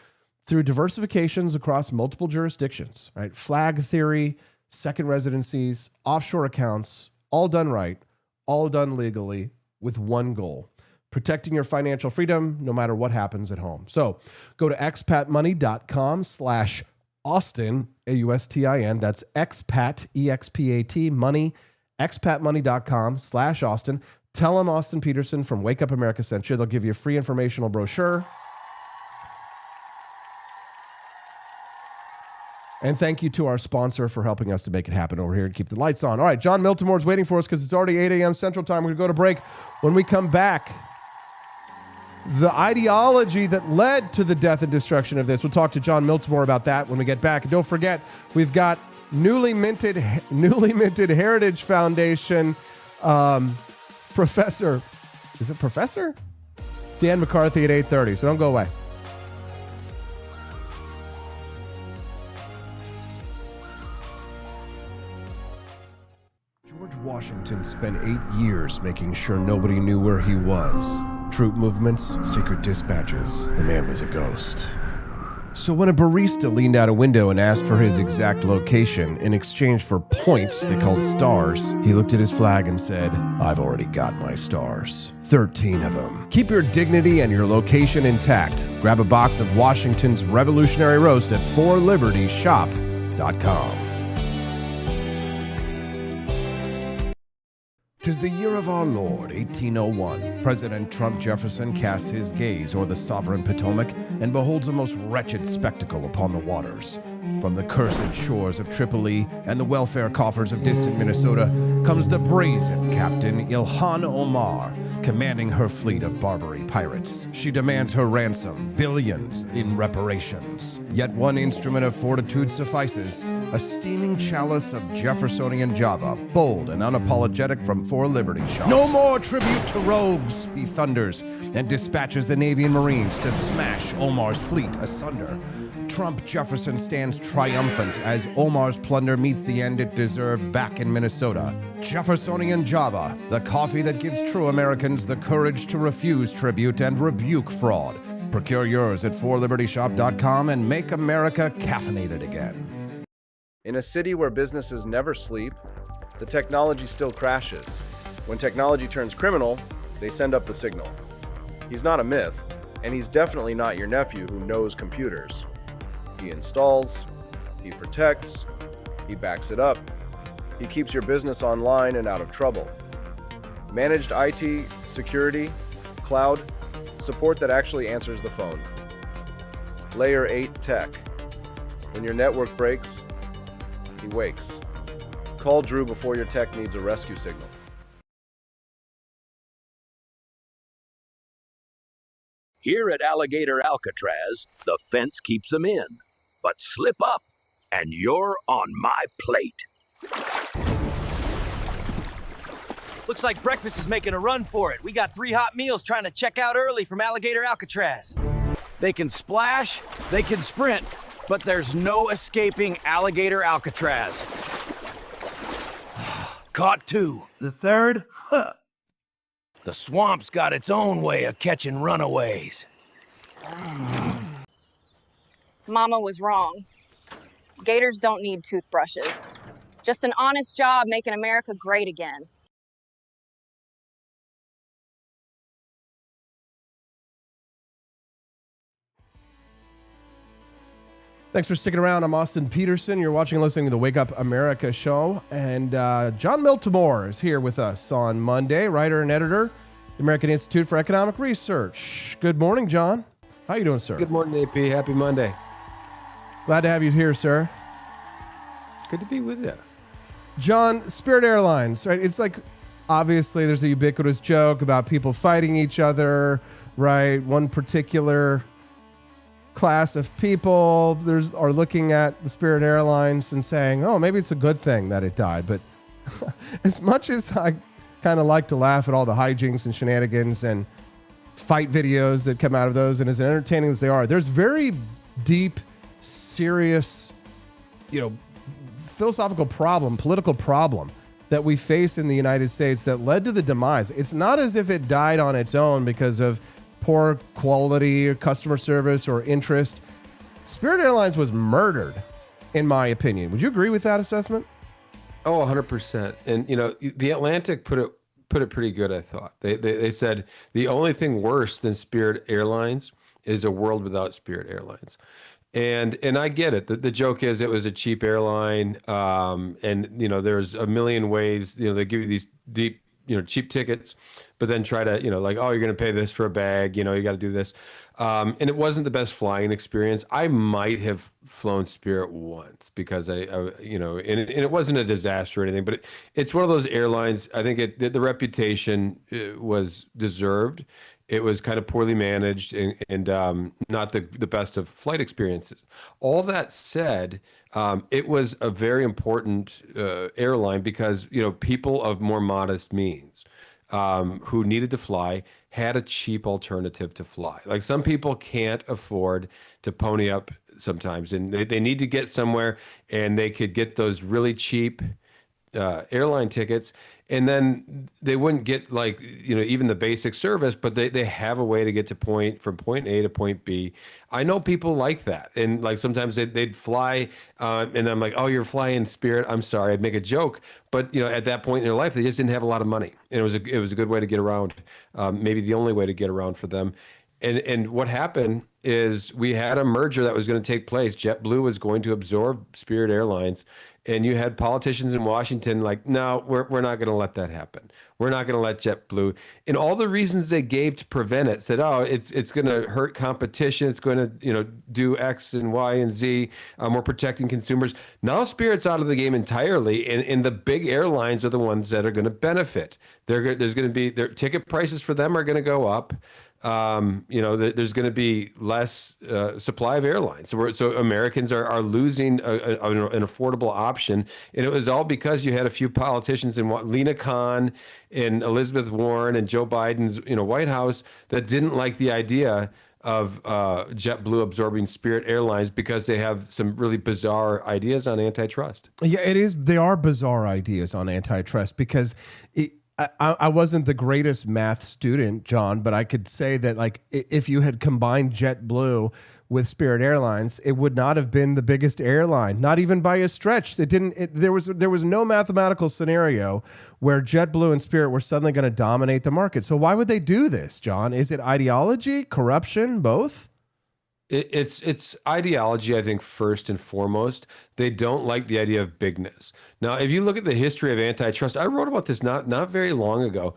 through diversifications across multiple jurisdictions, right? Flag theory, second residencies, offshore accounts, all done right, all done legally with one goal: protecting your financial freedom no matter what happens at home. So go to expatmoney.com/Austin, AUSTIN. That's expat, EXPAT, money, expatmoney.com/Austin. Tell them Austin Petersen from Wake Up America sent you. They'll give you a free informational brochure. And thank you to our sponsor for helping us to make it happen over here and keep the lights on. All right, John Miltimore is waiting for us because it's already 8 a.m. Central Time. We're going to go to break. When we come back, the ideology that led to the death and destruction of this. We'll talk to John Miltimore about that when we get back. And don't forget, we've got newly minted Heritage Foundation professor. Is it Professor? Dan McCarthy at 8:30. So don't go away. Washington spent 8 years making sure nobody knew where he was. Troop movements, secret dispatches. The man was a ghost. So when a barista leaned out a window and asked for his exact location in exchange for points they called stars, he looked at his flag and said, "I've already got my stars. 13 of them. Keep your dignity and your location intact. Grab a box of Washington's Revolutionary Roast at forlibertyshop.com. 'Tis the year of our Lord, 1801. President Trump Jefferson casts his gaze o'er the sovereign Potomac and beholds a most wretched spectacle upon the waters. From the cursed shores of Tripoli and the welfare coffers of distant Minnesota comes the brazen Captain Ilhan Omar, commanding her fleet of Barbary pirates. She demands her ransom, billions in reparations. Yet one instrument of fortitude suffices, a steaming chalice of Jeffersonian Java, bold and unapologetic from For Liberty Shop. No more tribute to rogues, he thunders, and dispatches the Navy and Marines to smash Omar's fleet asunder. Trump Jefferson stands triumphant as Omar's plunder meets the end it deserved back in Minnesota. Jeffersonian Java, the coffee that gives true Americans the courage to refuse tribute and rebuke fraud. Procure yours at forlibertyshop.com and make America caffeinated again. In a city where businesses never sleep, the technology still crashes. When technology turns criminal, they send up the signal. He's not a myth, and he's definitely not your nephew who knows computers. He installs, he protects, he backs it up. He keeps your business online and out of trouble. Managed IT, security, cloud, support that actually answers the phone. Layer 8 tech. When your network breaks, he wakes. Call Drew before your tech needs a rescue signal. Here at Alligator Alcatraz, the fence keeps them in. But slip up, and you're on my plate. Looks like breakfast is making a run for it. We got 3 hot meals trying to check out early from Alligator Alcatraz. They can splash, they can sprint, but there's no escaping Alligator Alcatraz. Caught 2. The third? Huh. The swamp's got its own way of catching runaways. Mama was wrong. Gators don't need toothbrushes. Just an honest job making America great again. Thanks for sticking around. I'm Austin Petersen. You're watching and listening to the Wake Up America show. And John Miltimore is here with us on Monday, writer and editor, the American Institute for Economic Research. Good morning, John. How you doing, sir? Good morning, AP. Happy Monday. Glad to have you here, sir. Good to be with you. John, Spirit Airlines, right? It's like, obviously, there's a ubiquitous joke about people fighting each other, right? One particular class of people are looking at the Spirit Airlines and saying, oh, maybe it's a good thing that it died. But as much as I kind of like to laugh at all the hijinks and shenanigans and fight videos that come out of those, and as entertaining as they are, there's very deep, serious, philosophical problem, political problem that we face in the United States that led to the demise. It's not as if it died on its own because of poor quality or customer service or interest. Spirit Airlines was murdered, in my opinion. Would you agree with that assessment? Oh, 100%. And, The Atlantic put it pretty good, I thought. They said the only thing worse than Spirit Airlines is a world without Spirit Airlines. And I get it. The joke is it was a cheap airline, and there's a million ways. They give you these deep, cheap tickets, but then try to, oh, you're going to pay this for a bag. You got to do this, and it wasn't the best flying experience. I might have flown Spirit once because and it wasn't a disaster or anything. But it's one of those airlines. I think the reputation was deserved. It was kind of poorly managed and not the best of flight experiences. All that said, it was a very important airline because people of more modest means who needed to fly had a cheap alternative to fly. Like some people can't afford to pony up sometimes, and they need to get somewhere, and they could get those really cheap airline tickets, and then they wouldn't get like, even the basic service, but they have a way to get from point A to point B. I know people like that, and like sometimes they'd fly, and I'm like, oh, you're flying Spirit. I'm sorry, I'd make a joke, but at that point in their life, they just didn't have a lot of money, and it was a good way to get around, maybe the only way to get around for them. And what happened is we had a merger that was going to take place. JetBlue was going to absorb Spirit Airlines, and you had politicians in Washington like, no, we're not going to let that happen. We're not going to let JetBlue. And all the reasons they gave to prevent it said, oh, it's going to hurt competition. It's going to do X and Y and Z. We're protecting consumers. Now Spirit's out of the game entirely, and the big airlines are the ones that are going to benefit. There's going to be their ticket prices for them are going to go up. There's going to be less supply of airlines. So Americans are losing an affordable option. And it was all because you had a few politicians in Lena Khan and Elizabeth Warren and Joe Biden's, White House that didn't like the idea of JetBlue absorbing Spirit Airlines because they have some really bizarre ideas on antitrust. Yeah, it is. They are bizarre ideas on antitrust because I wasn't the greatest math student, John, but I could say that like if you had combined JetBlue with Spirit Airlines, it would not have been the biggest airline, not even by a stretch. There was no mathematical scenario where JetBlue and Spirit were suddenly going to dominate the market. So why would they do this, John? Is it ideology, corruption, both? It's ideology, I think, first and foremost. They don't like the idea of bigness. Now, if you look at the history of antitrust, I wrote about this not very long ago.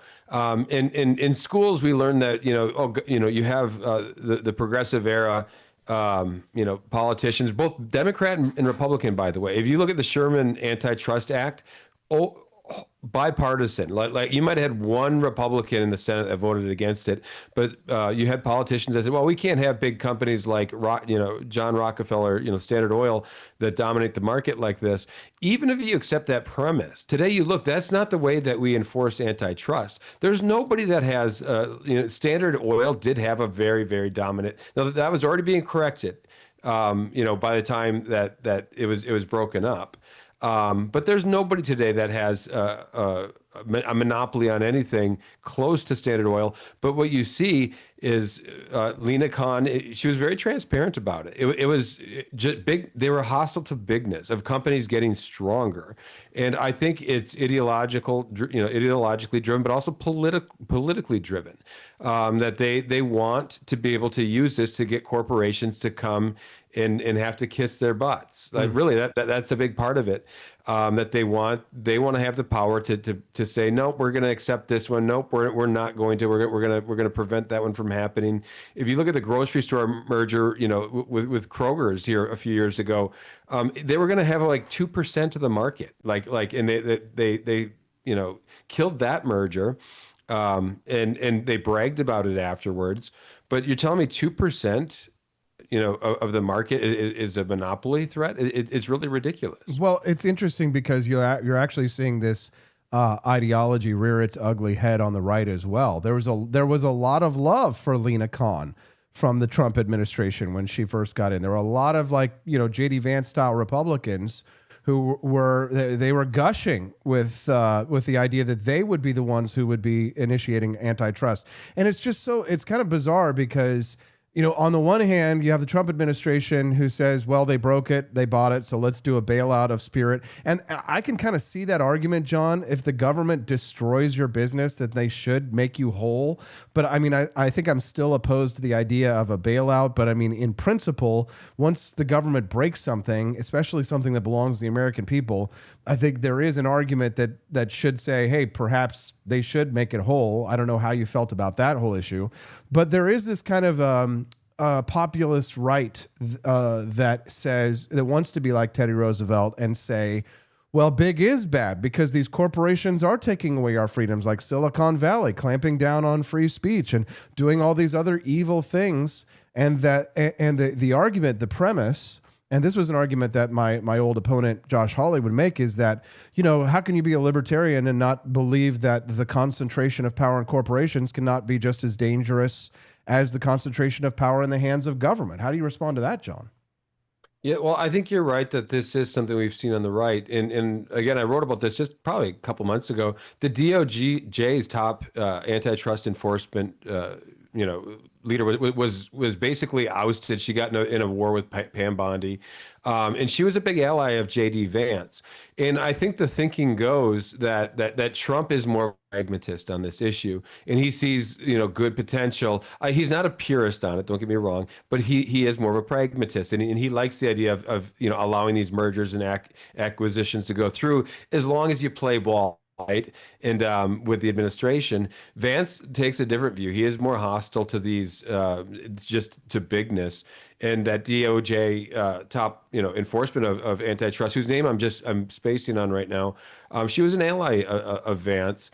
In schools, we learned that you have the progressive era. Politicians, both Democrat and Republican, by the way. If you look at the Sherman Antitrust Act, bipartisan. Like you might have had one Republican in the Senate that voted against it, but you had politicians that said, well, we can't have big companies like John Rockefeller, Standard Oil that dominate the market like this. Even if you accept that premise, today that's not the way that we enforce antitrust. There's nobody that has, Standard Oil did have a very, very dominant. Now that was already being corrected, by the time that it was broken up. But there's nobody today that has a monopoly on anything close to Standard Oil. But what you see is Lena Khan, she was very transparent about it. It was just big. They were hostile to bigness, of companies getting stronger. And I think it's ideologically driven, but also politically driven, that they want to be able to use this to get corporations to come and have to kiss their butts. Like really, that's a big part of it. That they want to have the power to say, nope, we're going to accept this one. Nope, we're not going to. We're going to prevent that one from happening. If you look at the grocery store merger, with Kroger's here a few years ago, they were going to have like 2% of the market. And they killed that merger, and they bragged about it afterwards. But you're telling me 2%? Of the market is a monopoly threat. It's really ridiculous. Well, it's interesting because you're actually seeing this ideology rear its ugly head on the right as well. There was a lot of love for Lena Khan from the Trump administration when she first got in. There were a lot of J.D. Vance style Republicans who were gushing with the idea that they would be the ones who would be initiating antitrust. And it's kind of bizarre because on the one hand, you have the Trump administration who says, well, they broke it, they bought it, so let's do a bailout of Spirit. And I can kind of see that argument, John. If the government destroys your business, that they should make you whole. But I mean, I think I'm still opposed to the idea of a bailout. But I mean, in principle, once the government breaks something, especially something that belongs to the American people, I think there is an argument that should say, hey, perhaps they should make it whole. I don't know how you felt about that whole issue. But there is this kind of populist right that wants to be like Teddy Roosevelt and say, well, big is bad because these corporations are taking away our freedoms, like Silicon Valley, clamping down on free speech and doing all these other evil things. And the argument, the premise, and this was an argument that my old opponent, Josh Hawley, would make, is that, how can you be a libertarian and not believe that the concentration of power in corporations cannot be just as dangerous as the concentration of power in the hands of government? How do you respond to that, John? Yeah, well, I think you're right that this is something we've seen on the right. And again, I wrote about this just probably a couple months ago. The DOJ's top antitrust enforcement, leader was basically ousted. She got in a war with Pam Bondi, and she was a big ally of JD Vance. And I think the thinking goes that Trump is more pragmatist on this issue, and he sees good potential. He's not a purist on it, don't get me wrong, but he is more of a pragmatist, and he likes the idea of allowing these mergers and acquisitions to go through as long as you play ball. Right. And with the administration, Vance takes a different view. He is more hostile to these, just to bigness. And that DOJ top, enforcement of antitrust, whose name I'm spacing on right now. She was an ally of Vance.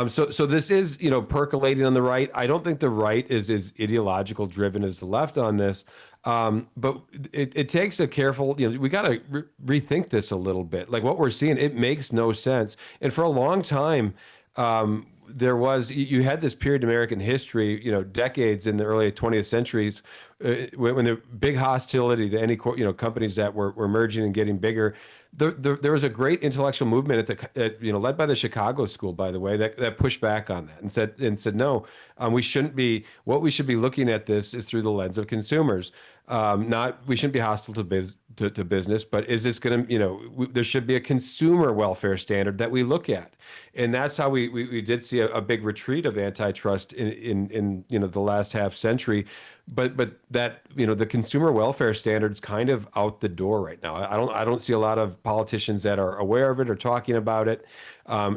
So this is, percolating on the right. I don't think the right is as ideological driven as the left on this. But it takes a careful, we got to rethink this a little bit. Like what we're seeing, it makes no sense. And for a long time, you had this period in American history, decades in the early 20th centuries, when the big hostility to any, companies that were merging and getting bigger. There was a great intellectual movement led by the Chicago School, by the way, that pushed back on that and said no, we shouldn't be. What we should be looking at this is through the lens of consumers. We shouldn't be hostile to business, but is this going to, there should be a consumer welfare standard that we look at, and that's how we did see a big retreat of antitrust in the last half century. But that the consumer welfare standard's kind of out the door right now. I don't see a lot of politicians that are aware of it or talking about it.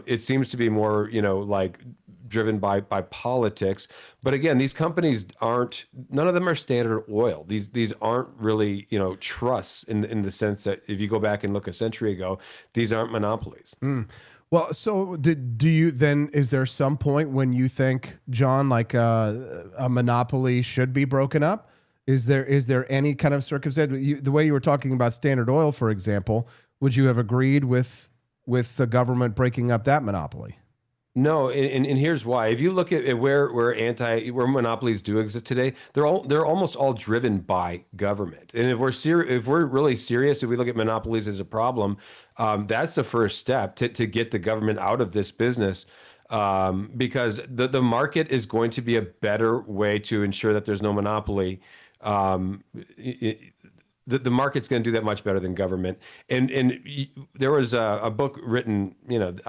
It seems to be more like driven by politics. But again, these companies none of them are Standard Oil. These aren't really trusts in the sense that if you go back and look a century ago, these aren't monopolies. Well, so do you then, is there some point when you think, John, like a monopoly should be broken up? Is there any kind of circumstance, the way you were talking about Standard Oil, for example, would you have agreed with the government breaking up that monopoly? No, and here's why. If you look at where monopolies do exist today, they're almost all driven by government. And if we're really serious, if we look at monopolies as a problem, that's the first step to get the government out of this business. Because the market is going to be a better way to ensure that there's no monopoly. The market's going to do that much better than government. And there was a book written, mid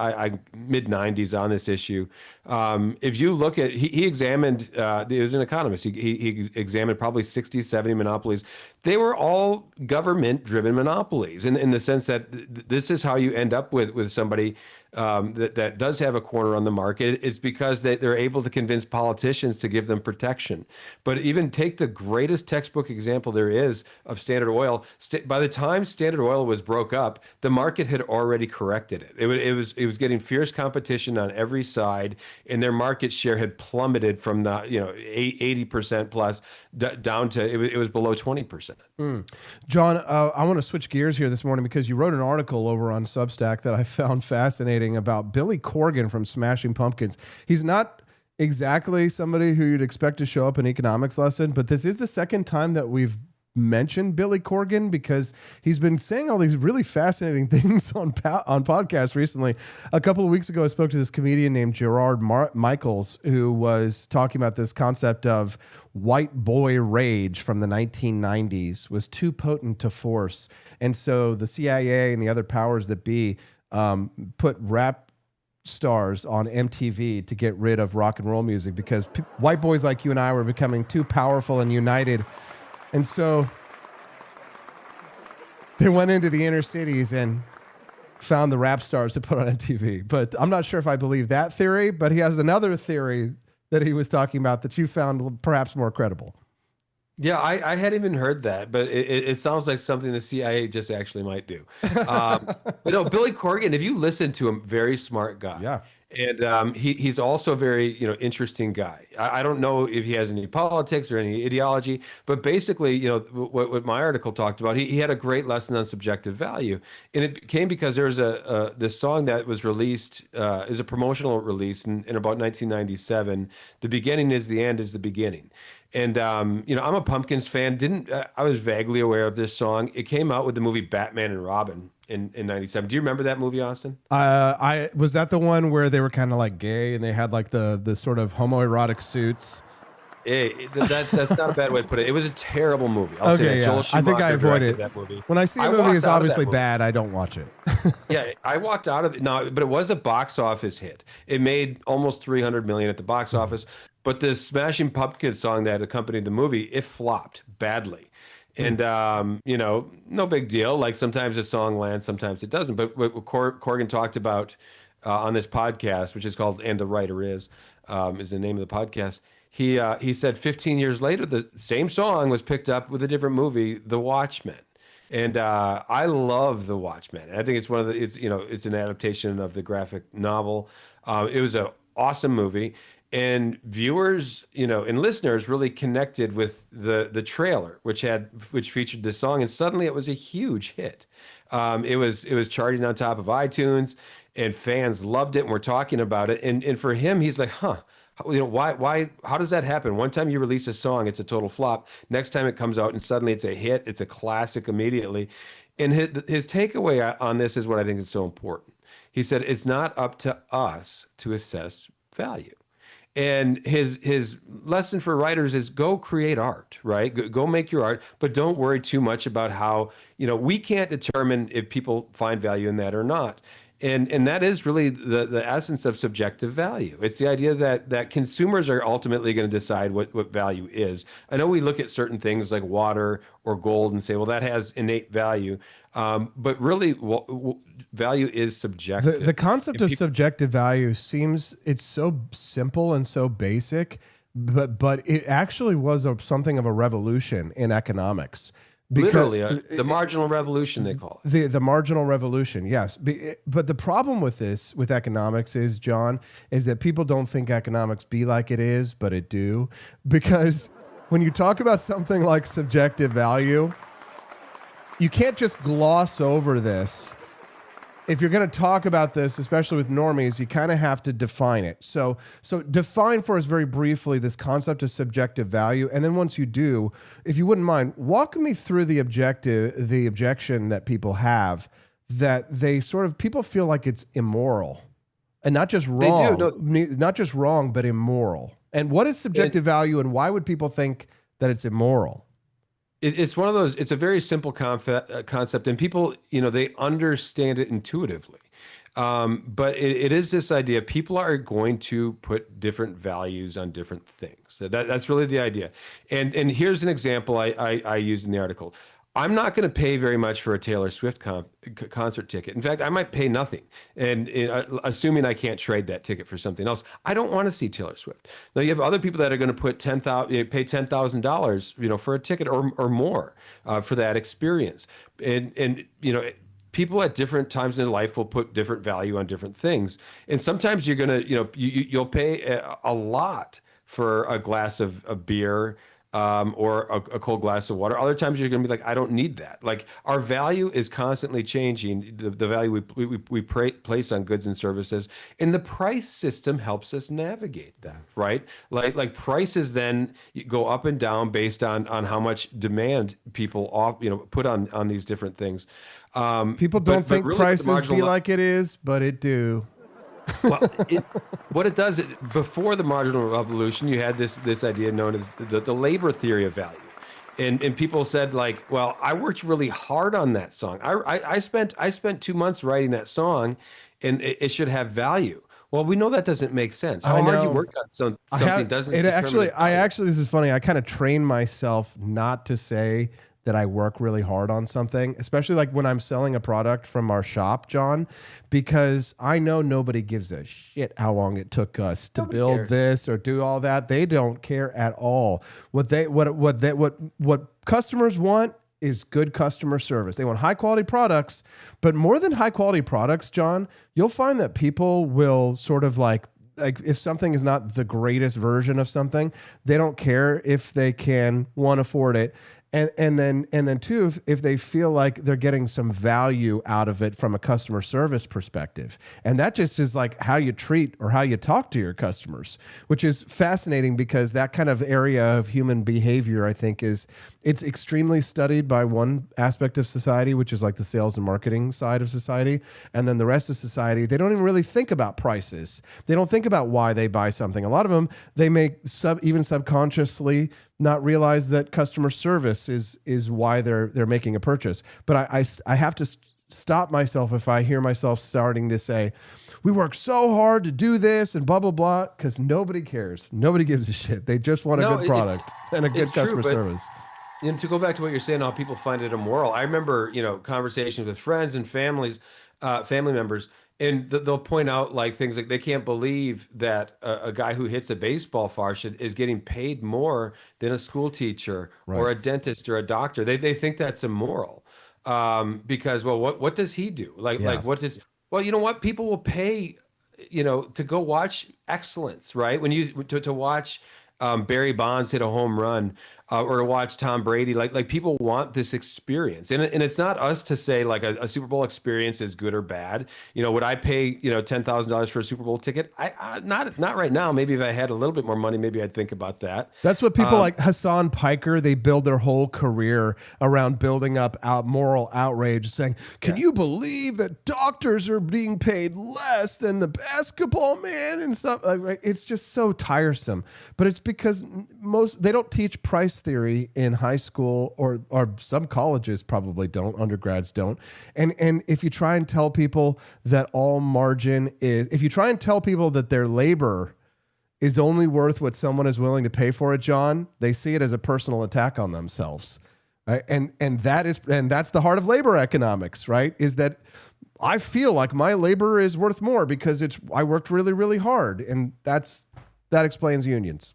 90s on this issue. If you look at, he examined, he was an economist. He examined probably 60, 70 monopolies. They were all government driven monopolies in the sense that this is how you end up with somebody that does have a corner on the market. It's because they're able to convince politicians to give them protection. But even take the greatest textbook example there is of Standard Oil. By the time Standard Oil was broke up, the market had already corrected it. It was getting fierce competition on every side, and their market share had plummeted from the 80% plus down to it was below 20%. John, I want to switch gears here this morning because you wrote an article over on Substack that I found fascinating about Billy Corgan from Smashing Pumpkins. He's not exactly somebody who you'd expect to show up in economics lesson, but this is the second time that we've mentioned Billy Corgan because he's been saying all these really fascinating things on podcasts recently. A couple of weeks ago, I spoke to this comedian named Gerard Michaels, who was talking about this concept of white boy rage from the 1990s was too potent to force. And so the CIA and the other powers that be put rap stars on MTV to get rid of rock and roll music because white boys like you and I were becoming too powerful and united. And so they went into the inner cities and found the rap stars to put on MTV. But I'm not sure if I believe that theory, but he has another theory that he was talking about that you found perhaps more credible. Yeah, I hadn't even heard that, but it sounds like something the CIA just actually might do. But no, Billy Corgan, if you listen to him, very smart guy. Yeah. And he's also a very interesting guy. I don't know if he has any politics or any ideology, but basically, what my article talked about, he had a great lesson on subjective value, and it came because there was this song that was released is a promotional release in about 1997. The beginning is the end is the beginning, And you know, I'm a Pumpkins fan. I was vaguely aware of this song. It came out with the movie Batman and Robin in 97. Do you remember that movie, Austin? I was that the one where they were kind of like gay and they had like the sort of homoerotic suits. That's not a bad way to put it. It was a terrible movie. I'll say that. Yeah. Joel I think I Schumacher avoid directed it. that movie. When I see a movie is obviously bad, I don't watch it. Yeah, I walked out of it. No, but it was a box office hit. It made almost 300 million at the box office. But the Smashing Pumpkins song that accompanied the movie, it flopped badly. And, you know, no big deal. Like sometimes a song lands, sometimes it doesn't. But what Corgan talked about on this podcast, which is called And the Writer is the name of the podcast. He said 15 years later, the same song was picked up with a different movie, The Watchmen. And I love The Watchmen. I think it's it's an adaptation of the graphic novel. It was an awesome movie. And viewers, and listeners really connected with the trailer, which featured this song, and suddenly it was a huge hit. It was charting on top of iTunes, and fans loved it and were talking about it. And for him, he's like, why? How does that happen? One time you release a song, it's a total flop. Next time it comes out, and suddenly it's a hit. It's a classic immediately. And his takeaway on this is what I think is so important. He said, it's not up to us to assess value. And his lesson for writers is go create art, right? Go make your art, but don't worry too much about how, we can't determine if people find value in that or not. And that is really the essence of subjective value. It's the idea that consumers are ultimately going to decide what value is. I know we look at certain things like water or gold and say, well, that has innate value. But really, value is subjective. The concept of subjective value it's so simple and so basic, but it actually was something of a revolution in economics. Literally, the marginal revolution, they call it. The marginal revolution, yes. But the problem with economics is, John, is that people don't think economics be like it is, but it do. Because when you talk about something like subjective value, you can't just gloss over this. If you're going to talk about this, especially with normies, you kind of have to define it. So define for us very briefly this concept of subjective value. And then once you do, if you wouldn't mind, walk me through the objection that people have, that people feel like it's immoral and not just wrong. They do, not just wrong, but immoral. And what is subjective value, and why would people think that it's immoral? It's one of those, it's a very simple concept, and people, they understand it intuitively. But it is this idea, people are going to put different values on different things. So that's really the idea. And here's an example I used in the article. I'm not going to pay very much for a Taylor Swift concert ticket. In fact, I might pay nothing, and assuming I can't trade that ticket for something else. I don't want to see Taylor Swift. Now you have other people that are going to pay $10,000, for a ticket or more for that experience. And people at different times in their life will put different value on different things. And sometimes you're going to, you'll pay a lot for a glass of beer. Or a cold glass of water. Other times you're going to be like, I don't need that. Like, our value is constantly changing, the value we place on goods and services, and the price system helps us navigate that, right? Like prices then go up and down based on how much demand people put on these different things. People don't think really prices be like it is, but it do. Well, what it does, before the marginal revolution, you had this idea known as the labor theory of value. And people said, like, well, I worked really hard on that song. I spent 2 months writing that song, and it should have value. Well, we know that doesn't make sense. How hard you work on something doesn't. This is funny. I kind of trained myself not to say that I work really hard on something, especially like when I'm selling a product from our shop, John, because I know nobody gives a shit how long it took us to build this or do all that. They don't care at all. What customers want is good customer service. They want high quality products, but more than high quality products, John, you'll find that people will sort of like if something is not the greatest version of something, they don't care if they can, one, afford it, And then two, if they feel like they're getting some value out of it from a customer service perspective. And that just is like how you treat or how you talk to your customers, which is fascinating because that kind of area of human behavior, I think, it's extremely studied by one aspect of society, which is like the sales and marketing side of society. And then the rest of society, they don't even really think about prices. They don't think about why they buy something. A lot of them, they may even subconsciously not realize that customer service is why they're making a purchase. But I have to stop myself if I hear myself starting to say, we work so hard to do this and blah, blah, blah, because nobody cares. Nobody gives a shit. They just want a good product and a good customer service. You know, to go back to what you're saying, how people find it immoral. I remember, conversations with friends and family members, and they'll point out like things like they can't believe that a guy who hits a baseball foul is getting paid more than a school teacher or a dentist or a doctor. They think that's immoral because, well, what does he do? Well, you know what? People will pay, to go watch excellence, right? When you to watch Barry Bonds hit a home run. Or to watch Tom Brady, like people want this experience, and it's not us to say like a Super Bowl experience is good or bad. Would I pay $10,000 for a Super Bowl ticket? I not right now. Maybe if I had a little bit more money, maybe I'd think about that. That's what people like Hassan Piker, they build their whole career around building up moral outrage, saying, "Can you believe that doctors are being paid less than the basketball man and stuff?" It's just so tiresome. But it's because they don't teach price theory in high school, or some colleges probably don't, undergrads don't. And if you try and tell people that if you try and tell people that their labor is only worth what someone is willing to pay for it, John, they see it as a personal attack on themselves. Right? And that's the heart of labor economics, right? Is that I feel like my labor is worth more because I worked really, really hard. And that explains unions.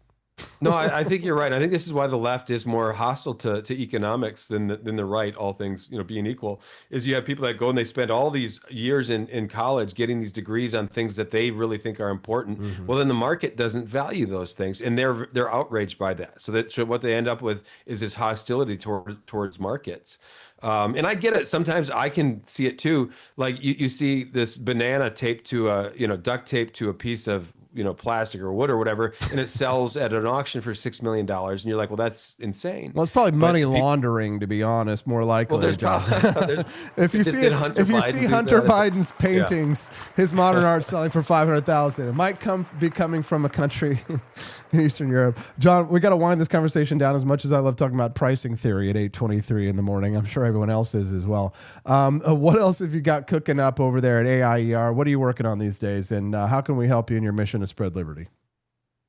No, I think you're right. I think this is why the left is more hostile to economics than the right, all things being equal, is you have people that go and they spend all these years in college getting these degrees on things that they really think are important. Mm-hmm. Well, then the market doesn't value those things, and they're outraged by that. So what they end up with is this hostility towards markets. And I get it. Sometimes I can see it too. Like you see this banana taped to duct taped to a piece of plastic or wood or whatever, and it sells at an auction for $6 million. And you're like, well, that's insane. Well, it's probably money laundering, to be honed, more likely. Well, if you see Hunter Biden's paintings, his modern art selling for $500,000, it might be coming from a country in Eastern Europe. John, we got to wind this conversation down. As much as I love talking about pricing theory at 8:23 in the morning, I'm sure everyone else is as well. What else have you got cooking up over there at AIER? What are you working on these days, and how can we help you in your mission to spread liberty?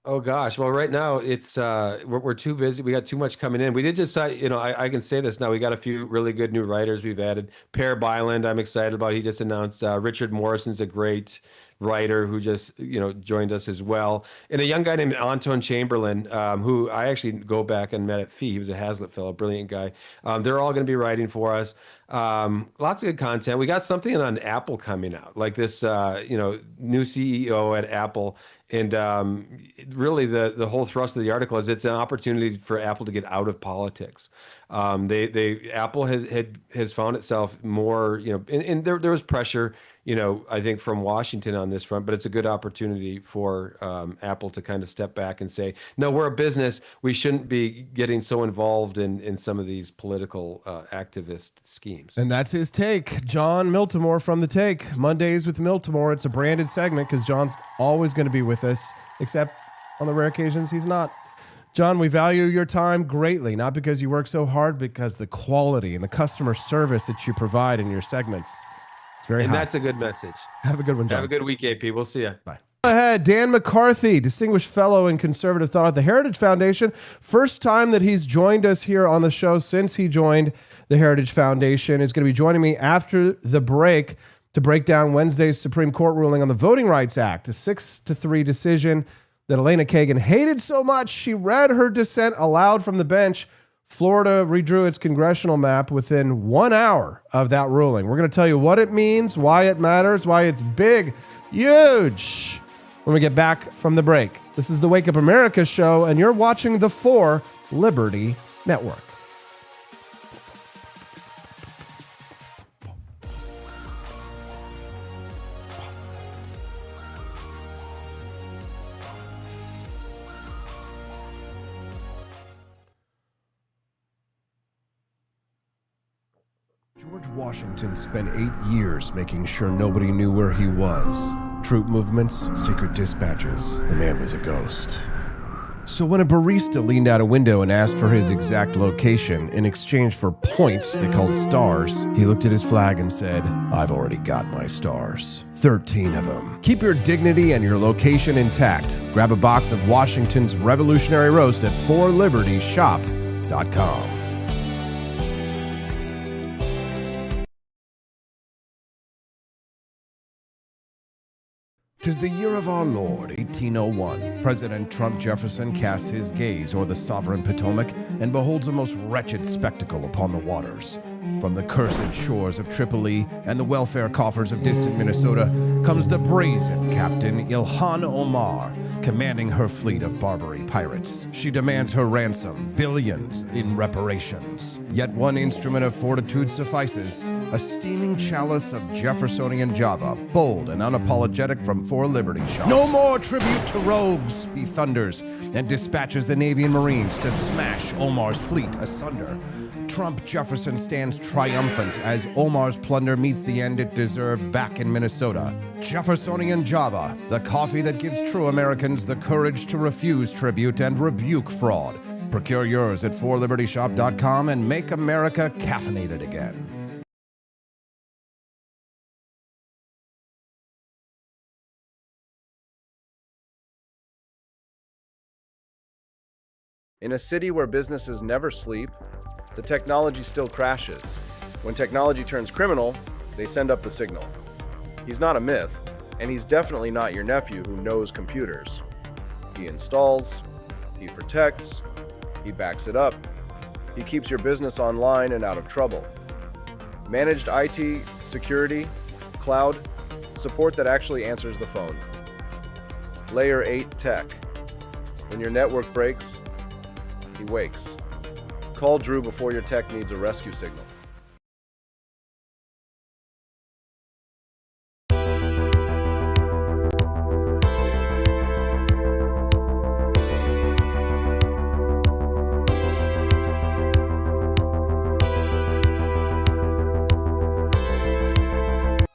Oh gosh, well, right now it's we're too busy. We got too much coming in. We did just I can say this now. We got a few really good new writers we've added. Per Byland, I'm excited about. He just announced. Richard Morrison's a great writer who just joined us as well, and a young guy named Anton Chamberlain, who I actually go back and met at FEE. He was a Hazlitt fellow, brilliant guy. They're all going to be writing for us. Lots of good content. We got something on Apple coming out, like this new CEO at Apple. And really, the whole thrust of the article is it's an opportunity for Apple to get out of politics. Apple has found itself more, and there was pressure, I think from Washington on this front, but it's a good opportunity for Apple to kind of step back and say, no, we're a business. We shouldn't be getting so involved in some of these political activist schemes. And that's his take. John Miltimore from The Take. Mondays with Miltimore. It's a branded segment because John's always going to be with us, except on the rare occasions he's not. John, we value your time greatly, not because you work so hard, because the quality and the customer service that you provide in your segments. It's very high. And that's a good message. Have a good one, John. Have a good week, AP. We'll see you. Bye. Ahead, Dan McCarthy, Distinguished Fellow in Conservative Thought at the Heritage Foundation. First time that he's joined us here on the show since he joined the Heritage Foundation. Is going to be joining me after the break to break down Wednesday's Supreme Court ruling on the Voting Rights Act, a 6-3 decision that Elena Kagan hated so much she read her dissent aloud from the bench. Florida redrew its congressional map within 1 hour of that ruling. We're going to tell you what it means, why it matters, why it's big, huge, when we get back from the break. This is the Wake Up America show, and you're watching the 4 Liberty Network. George Washington spent 8 years making sure nobody knew where he was. Troop movements, secret dispatches. The man was a ghost. So when a barista leaned out a window and asked for his exact location in exchange for points they called stars, he looked at his flag and said, "I've already got my stars. 13 of them." Keep your dignity and your location intact. Grab a box of Washington's Revolutionary Roast at forlibertyshop.com. 'Tis the year of our Lord, 1801. President Trump Jefferson casts his gaze o'er the sovereign Potomac and beholds a most wretched spectacle upon the waters. From the cursed shores of Tripoli and the welfare coffers of distant Minnesota comes the brazen Captain Ilhan Omar, commanding her fleet of Barbary pirates. She demands her ransom, billions in reparations. Yet one instrument of fortitude suffices, a steaming chalice of Jeffersonian Java, bold and unapologetic from For Liberty Shop. No more tribute to rogues, he thunders, and dispatches the Navy and Marines to smash Omar's fleet asunder. Trump Jefferson stands triumphant as Omar's plunder meets the end it deserved back in Minnesota. Jeffersonian Java, the coffee that gives true Americans the courage to refuse tribute and rebuke fraud. Procure yours at forlibertyshop.com and make America caffeinated again. In a city where businesses never sleep, the technology still crashes. When technology turns criminal, they send up the signal. He's not a myth, and he's definitely not your nephew who knows computers. He installs, he protects, he backs it up, he keeps your business online and out of trouble. Managed IT, security, cloud, support that actually answers the phone. Layer 8 tech. When your network breaks, he wakes. Call Drew before your tech needs a rescue signal.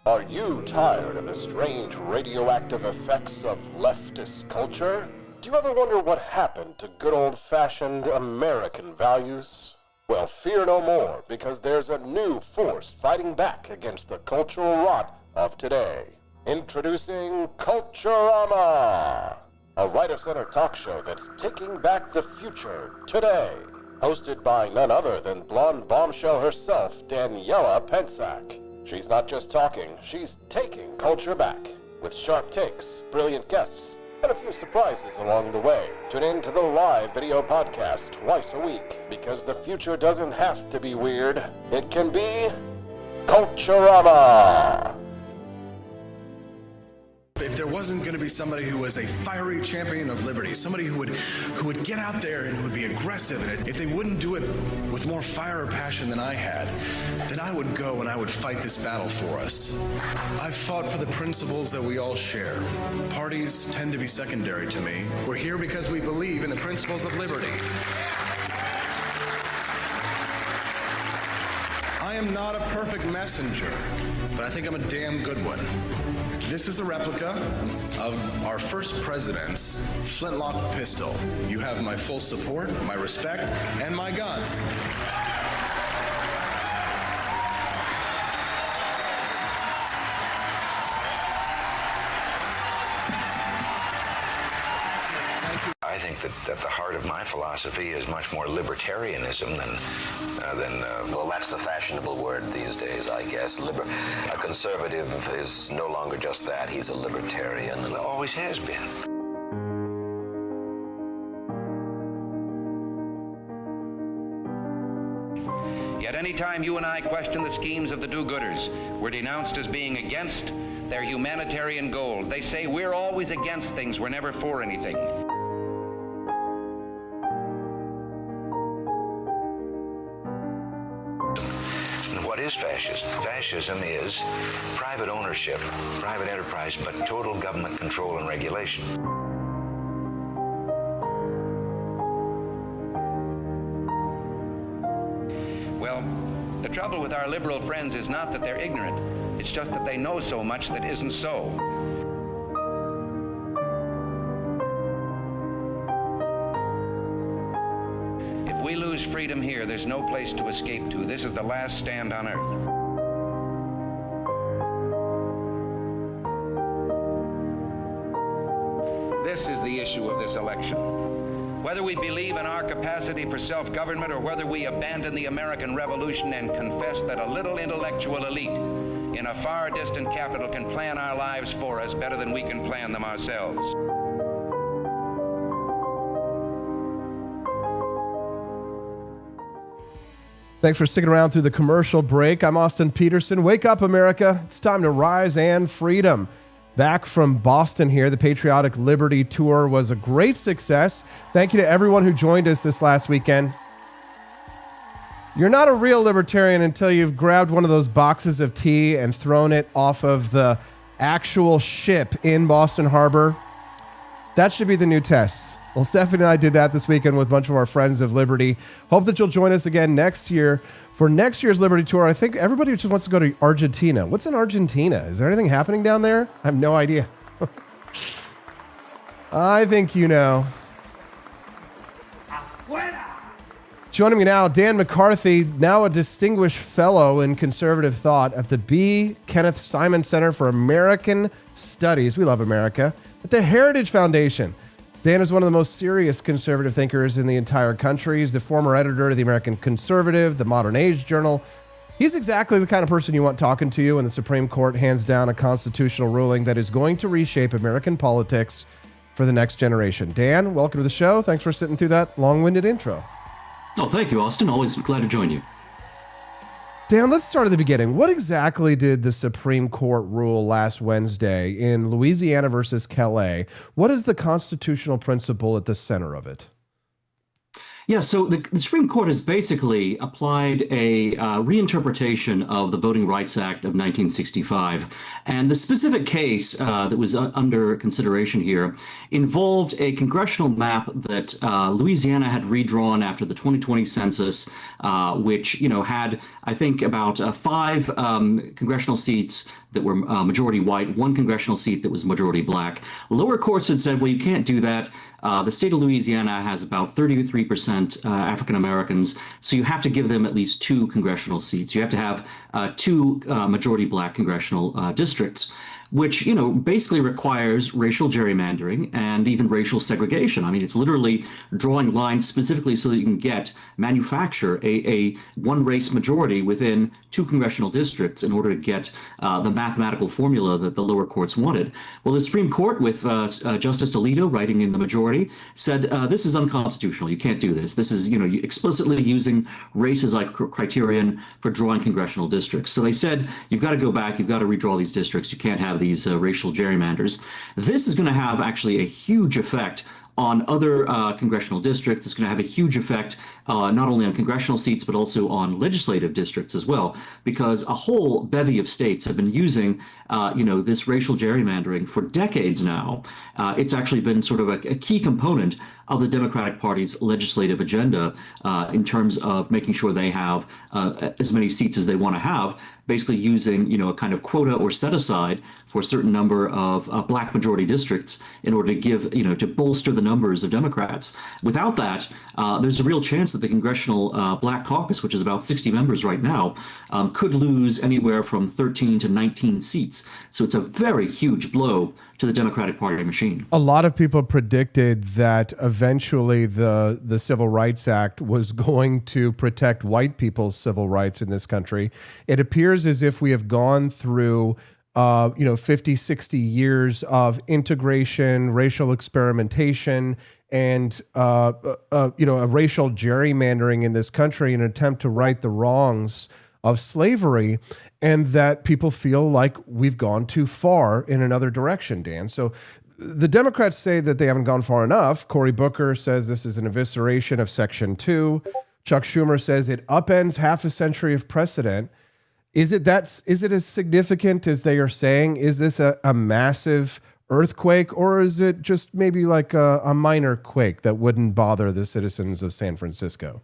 Are you tired of the strange radioactive effects of leftist culture? Do you ever wonder what happened to good old-fashioned American values? Well, fear no more, because there's a new force fighting back against the cultural rot of today. Introducing Culturama, a right-of-center talk show that's taking back the future today. Hosted by none other than blonde bombshell herself, Daniela Pensack. She's not just talking, she's taking culture back. With sharp takes, brilliant guests, and a few surprises along the way. Tune in to the live video podcast twice a week, because the future doesn't have to be weird. It can be Culturama. If there wasn't going to be somebody who was a fiery champion of liberty, somebody who would get out there and who would be aggressive, and if they wouldn't do it with more fire or passion than I had, then I would go and I would fight this battle for us. I've fought for the principles that we all share. Parties tend to be secondary to me. We're here because we believe in the principles of liberty. I am not a perfect messenger, but I think I'm a damn good one. This is a replica of our first president's flintlock pistol. You have my full support, my respect, and my gun. I think that the heart of my philosophy is much more libertarianism than well, that's the fashionable word these days, I guess. A conservative is no longer just that. He's a libertarian and always has been. Yet any time you and I question the schemes of the do-gooders, we're denounced as being against their humanitarian goals. They say we're always against things, we're never for anything. What is fascism? Fascism is private ownership, private enterprise, but total government control and regulation. Well, The trouble with our liberal friends is not that they're ignorant. It's just that they know so much that isn't so. If we lose freedom here, there's no place to escape to. This is the last stand on earth. This is the issue of this election. Whether we believe in our capacity for self-government or whether we abandon the American Revolution and confess that a little intellectual elite in a far distant capital can plan our lives for us better than we can plan them ourselves. Thanks for sticking around through the commercial break. I'm Austin Petersen. Wake up, America. It's time to rise and freedom. Back from Boston here, the Patriotic Liberty Tour was a great success. Thank you to everyone who joined us this last weekend. You're not a real libertarian until you've grabbed one of those boxes of tea and thrown it off of the actual ship in Boston Harbor. That should be the new test. Well, Stephanie and I did that this weekend with a bunch of our friends of Liberty. Hope that you'll join us again next year for next year's Liberty Tour. I think everybody just wants to go to Argentina. What's in Argentina? Is there anything happening down there? I have no idea. I think you know. Joining me now, Dan McCarthy, now a distinguished fellow in conservative thought at the B. Kenneth Simon Center for American Studies. We love America. At the Heritage Foundation. Dan is one of the most serious conservative thinkers in the entire country. He's the former editor of the American Conservative, the Modern Age Journal. He's exactly the kind of person you want talking to you when the Supreme Court hands down a constitutional ruling that is going to reshape American politics for the next generation. Dan, welcome to the show. Thanks for sitting through that long-winded intro. Oh, thank you, Austin. Always glad to join you. Dan, let's start at the beginning. What exactly did the Supreme Court rule last Wednesday in Louisiana versus Calais? What is the constitutional principle at the center of it? Yeah, so the Supreme Court has basically applied a reinterpretation of the Voting Rights Act of 1965. And the specific case that was under consideration here involved a congressional map that Louisiana had redrawn after the 2020 census, which, had, I think, about 5 congressional seats that were majority white, 1 congressional seat that was majority black. Lower courts had said, well, you can't do that. The state of Louisiana has about 33% African Americans, so you have to give them at least 2 congressional seats. You have to have 2 majority black congressional districts, which, basically requires racial gerrymandering and even racial segregation. I mean, it's literally drawing lines specifically so that you can manufacture a one race majority within 2 congressional districts in order to get the mathematical formula that the lower courts wanted. Well, the Supreme Court, with Justice Alito writing in the majority, said this is unconstitutional. You can't do this. This is, explicitly using race as a criterion for drawing congressional districts. So they said, you've got to go back. You've got to redraw these districts. You can't have these racial gerrymanders. This is going to have actually a huge effect on other congressional districts. It's going to have a huge effect not only on congressional seats, but also on legislative districts as well, because a whole bevy of states have been using, this racial gerrymandering for decades now. It's actually been sort of a key component of the Democratic Party's legislative agenda in terms of making sure they have as many seats as they want to have, basically using, a kind of quota or set aside for a certain number of black majority districts in order to give, to bolster the numbers of Democrats. Without that, there's a real chance that the Congressional Black Caucus, which is about 60 members right now, could lose anywhere from 13 to 19 seats. So it's a very huge blow to the Democratic Party machine. A lot of people predicted that eventually the Civil Rights Act was going to protect white people's civil rights in this country. It appears as if we have gone through 50, 60 years of integration, racial experimentation, and a racial gerrymandering in this country in an attempt to right the wrongs of slavery, and that people feel like we've gone too far in another direction, Dan. So the Democrats say that they haven't gone far enough. Cory Booker says this is an evisceration of Section 2. Chuck Schumer says it upends half a century of precedent. Is it as significant as they are saying? Is this a massive earthquake, or is it just maybe like a minor quake that wouldn't bother the citizens of San Francisco?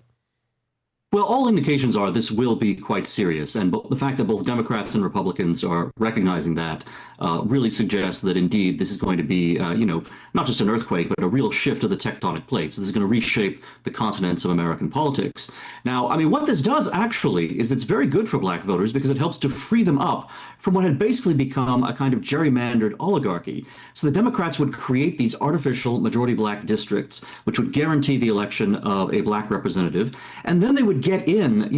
Well, all indications are this will be quite serious, and the fact that both Democrats and Republicans are recognizing that really suggests that indeed this is going to be, not just an earthquake, but a real shift of the tectonic plates. This is going to reshape the continents of American politics. Now, I mean, what this does actually is it's very good for black voters because it helps to free them up from what had basically become a kind of gerrymandered oligarchy. So the Democrats would create these artificial majority black districts, which would guarantee the election of a black representative, and then they would get in,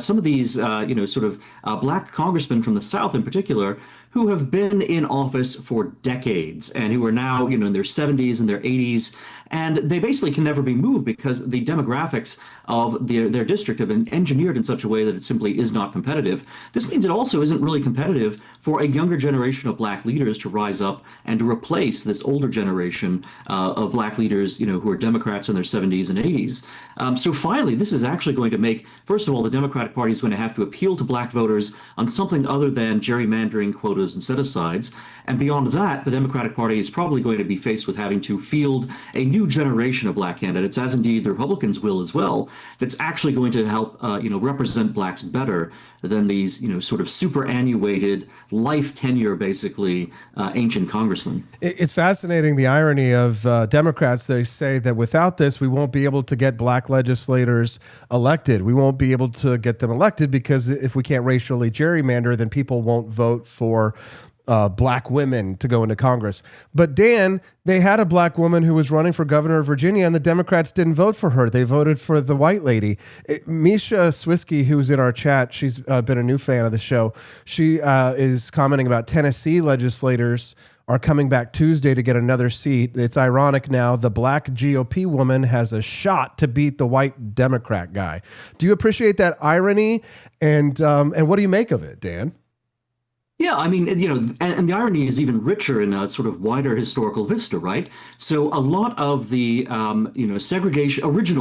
some of these, black congressmen from the South in particular, who have been in office for decades and who are now, in their 70s and their 80s. And they basically can never be moved because the demographics of their district have been engineered in such a way that it simply is not competitive. This means it also isn't really competitive for a younger generation of black leaders to rise up and to replace this older generation of black leaders, who are Democrats in their 70s and 80s. So finally, this is actually going to make, first of all, the Democratic Party is going to have to appeal to black voters on something other than gerrymandering quotas and set-asides. And beyond that, the Democratic Party is probably going to be faced with having to field a new generation of black candidates, as indeed the Republicans will as well, that's actually going to help, represent blacks better than these, sort of superannuated, life tenure, basically, ancient congressmen. It's fascinating, the irony of Democrats. They say that without this, we won't be able to get black legislators elected. We won't be able to get them elected because if we can't racially gerrymander, then people won't vote for black women to go into Congress. But Dan, they had a black woman who was running for governor of Virginia, and the Democrats didn't vote for her. They voted for the white lady. Misha Swisky, who's in our chat, she's been a new fan of the show. She is commenting about Tennessee legislators are coming back Tuesday to get another seat. It's ironic now the black GOP woman has a shot to beat the white Democrat guy. Do you appreciate that irony? And what do you make of it, Dan? Yeah, I mean, and the irony is even richer in a sort of wider historical vista, right? So a lot of the, original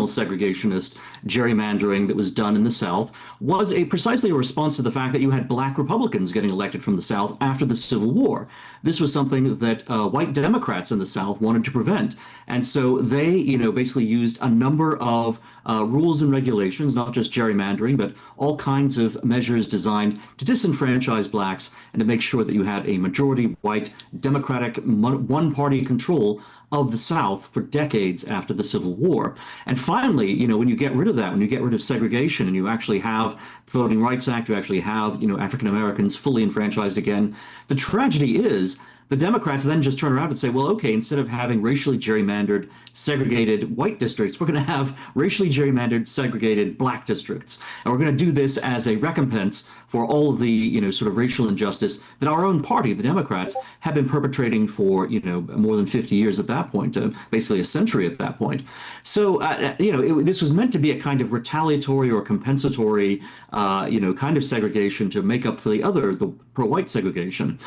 segregationist gerrymandering that was done in the South was precisely a response to the fact that you had black Republicans getting elected from the South after the Civil War. This was something that white Democrats in the South wanted to prevent. And so they, basically used a number of rules and regulations, not just gerrymandering, but all kinds of measures designed to disenfranchise blacks and to make sure that you had a majority white Democratic one-party control of the South for decades after the Civil War. And finally, when you get rid of that, when you get rid of segregation and you actually have the Voting Rights Act, you actually have, African Americans fully enfranchised again, the tragedy is the Democrats then just turn around and say, well, okay, instead of having racially gerrymandered, segregated white districts, we're going to have racially gerrymandered, segregated black districts. And we're going to do this as a recompense for all of the, sort of racial injustice that our own party, the Democrats, have been perpetrating for, more than 50 years at that point, basically a century at that point. So, this was meant to be a kind of retaliatory or compensatory, kind of segregation to make up for the pro-white segregation.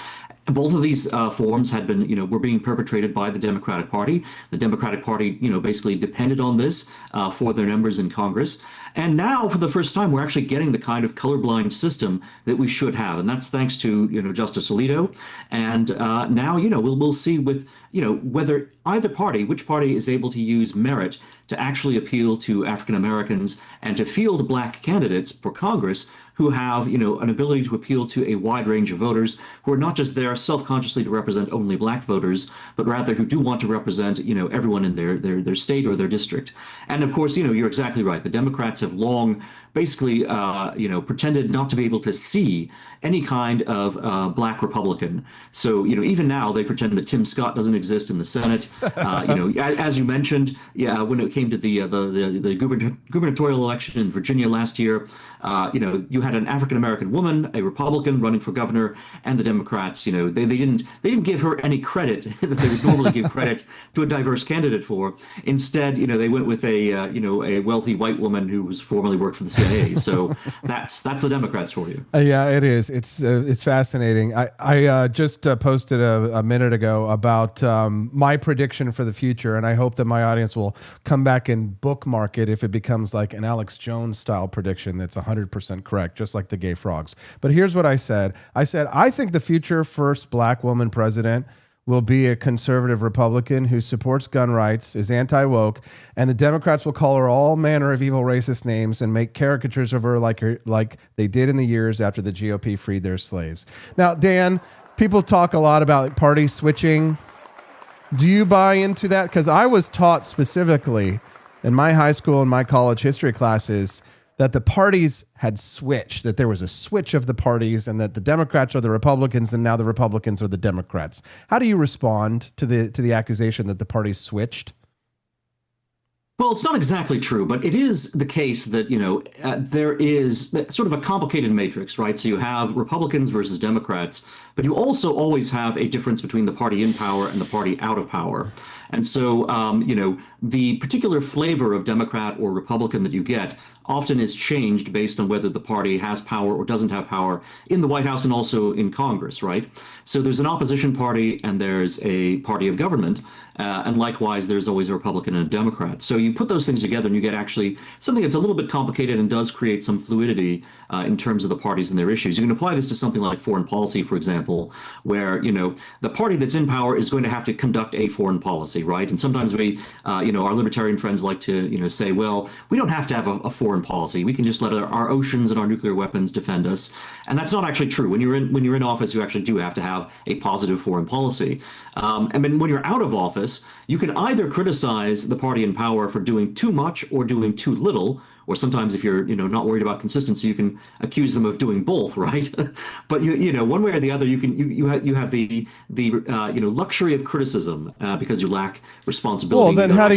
Both of these forms had been, were being perpetrated by the Democratic Party. The Democratic Party, basically depended on this for their members in Congress. And now, for the first time, we're actually getting the kind of colorblind system that we should have. And that's thanks to, Justice Alito. And now, we'll see with, whether either party, which party is able to use merit to actually appeal to African Americans and to field black candidates for Congress who have, an ability to appeal to a wide range of voters who are not just there self-consciously to represent only black voters, but rather who do want to represent, everyone in their state or their district. And of course, you're exactly right. The Democrats have long basically, pretended not to be able to see any kind of black Republican. So, even now they pretend that Tim Scott doesn't exist in the Senate. As you mentioned, when it came to the gubernatorial election in Virginia last year, you had an African-American woman, a Republican running for governor, and the Democrats, they didn't give her any credit that they would normally give credit to a diverse candidate for. Instead, they went with a wealthy white woman who was formerly worked for the CIA. So that's the Democrats for you. Yeah, it is. It's fascinating. I just posted a minute ago about my prediction for the future, and I hope that my audience will come back and bookmark it if it becomes like an Alex Jones style prediction that's 100% correct, just like the gay frogs. But here's what I said. I think the future first black woman president will be a conservative Republican who supports gun rights, is anti-woke, and the Democrats will call her all manner of evil racist names and make caricatures of her like they did in the years after the GOP freed their slaves. Now, Dan, people talk a lot about party switching. Do you buy into that? Because I was taught specifically in my high school and my college history classes that the parties had switched, that there was a switch of the parties, and that the Democrats are the Republicans and now the Republicans are the Democrats. How do you respond to the accusation that the parties switched? Well, it's not exactly true, but it is the case that, there is sort of a complicated matrix, right? So you have Republicans versus Democrats, but you also always have a difference between the party in power and the party out of power. And so, the particular flavor of Democrat or Republican that you get often is changed based on whether the party has power or doesn't have power in the White House and also in Congress, right? So there's an opposition party and there's a party of government. And likewise, there's always a Republican and a Democrat. So you put those things together and you get actually something that's a little bit complicated and does create some fluidity in terms of the parties and their issues. You can apply this to something like foreign policy, for example, where, the party that's in power is going to have to conduct a foreign policy, right? And sometimes we, our libertarian friends like to, say, well, we don't have to have a foreign policy. We can just let our oceans and our nuclear weapons defend us. And that's not actually true. When you're in office, you actually do have to have a positive foreign policy. And then when you're out of office, you can either criticize the party in power for doing too much or doing too little, or sometimes if you're not worried about consistency, you can accuse them of doing both, right? But one way or the other, you have the luxury of criticism because you lack responsibility. Well, then how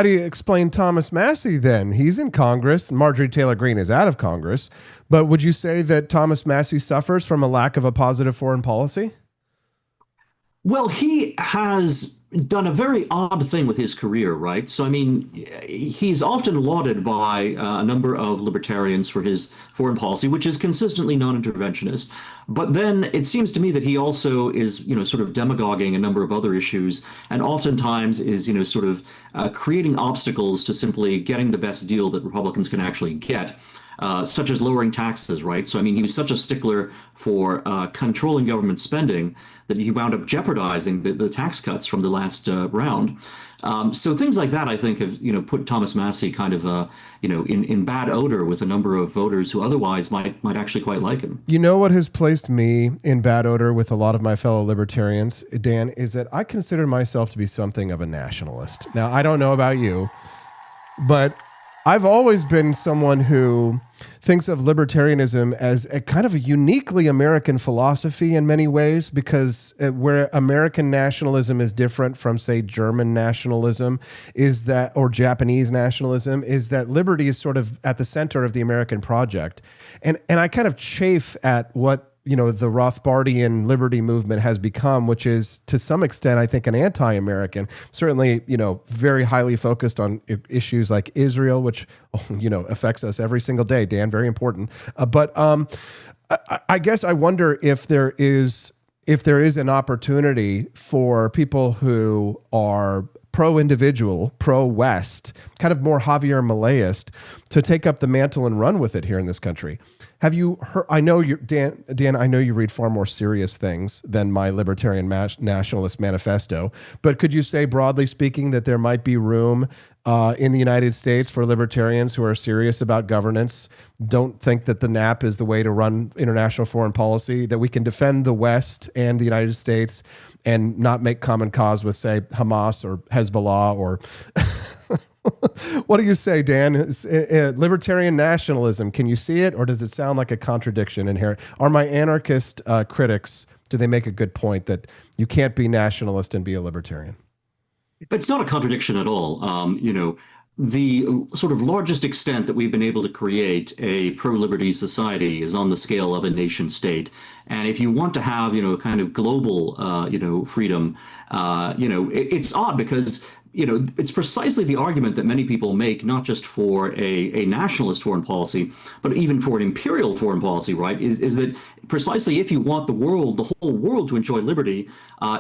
do you explain Thomas Massie then? He's in Congress. Marjorie Taylor Greene is out of Congress. But would you say that Thomas Massie suffers from a lack of a positive foreign policy? Well, he has done a very odd thing with his career, right? So, I mean, he's often lauded by a number of libertarians for his foreign policy, which is consistently non-interventionist. But then it seems to me that he also is, sort of demagoguing a number of other issues, and oftentimes is, sort of creating obstacles to simply getting the best deal that Republicans can actually get. Such as lowering taxes, right? So, I mean, he was such a stickler for controlling government spending that he wound up jeopardizing the tax cuts from the last round. So things like that, I think, have put Thomas Massie kind of in bad odor with a number of voters who otherwise might actually quite like him. You know what has placed me in bad odor with a lot of my fellow libertarians, Dan, is that I consider myself to be something of a nationalist. Now, I don't know about you, but I've always been someone who thinks of libertarianism as a kind of a uniquely American philosophy in many ways, because where American nationalism is different from, say, German nationalism or Japanese nationalism, is that liberty is sort of at the center of the American project. And I kind of chafe at what the Rothbardian liberty movement has become, which is to some extent, I think, an anti-American, certainly, very highly focused on issues like Israel, which, affects us every single day, Dan, very important. But I guess I wonder if there is an opportunity for people who are pro-individual, pro-West, kind of more Javier Mileiist, to take up the mantle and run with it here in this country. Have you heard? I know Dan. I know you read far more serious things than my Libertarian Nationalist Manifesto. But could you say, broadly speaking, that there might be room in the United States for libertarians who are serious about governance, don't think that the NAP is the way to run international foreign policy, that we can defend the West and the United States and not make common cause with, say, Hamas or Hezbollah or... What do you say, Dan? Libertarian nationalism, can you see it, or does it sound like a contradiction in here? Are my anarchist critics, do they make a good point that you can't be nationalist and be a libertarian? It's not a contradiction at all. The sort of largest extent that we've been able to create a pro-liberty society is on the scale of a nation state. And if you want to have, kind of global, freedom, it's odd because it's precisely the argument that many people make, not just for a nationalist foreign policy, but even for an imperial foreign policy, right? Is that precisely if you want the whole world to enjoy liberty,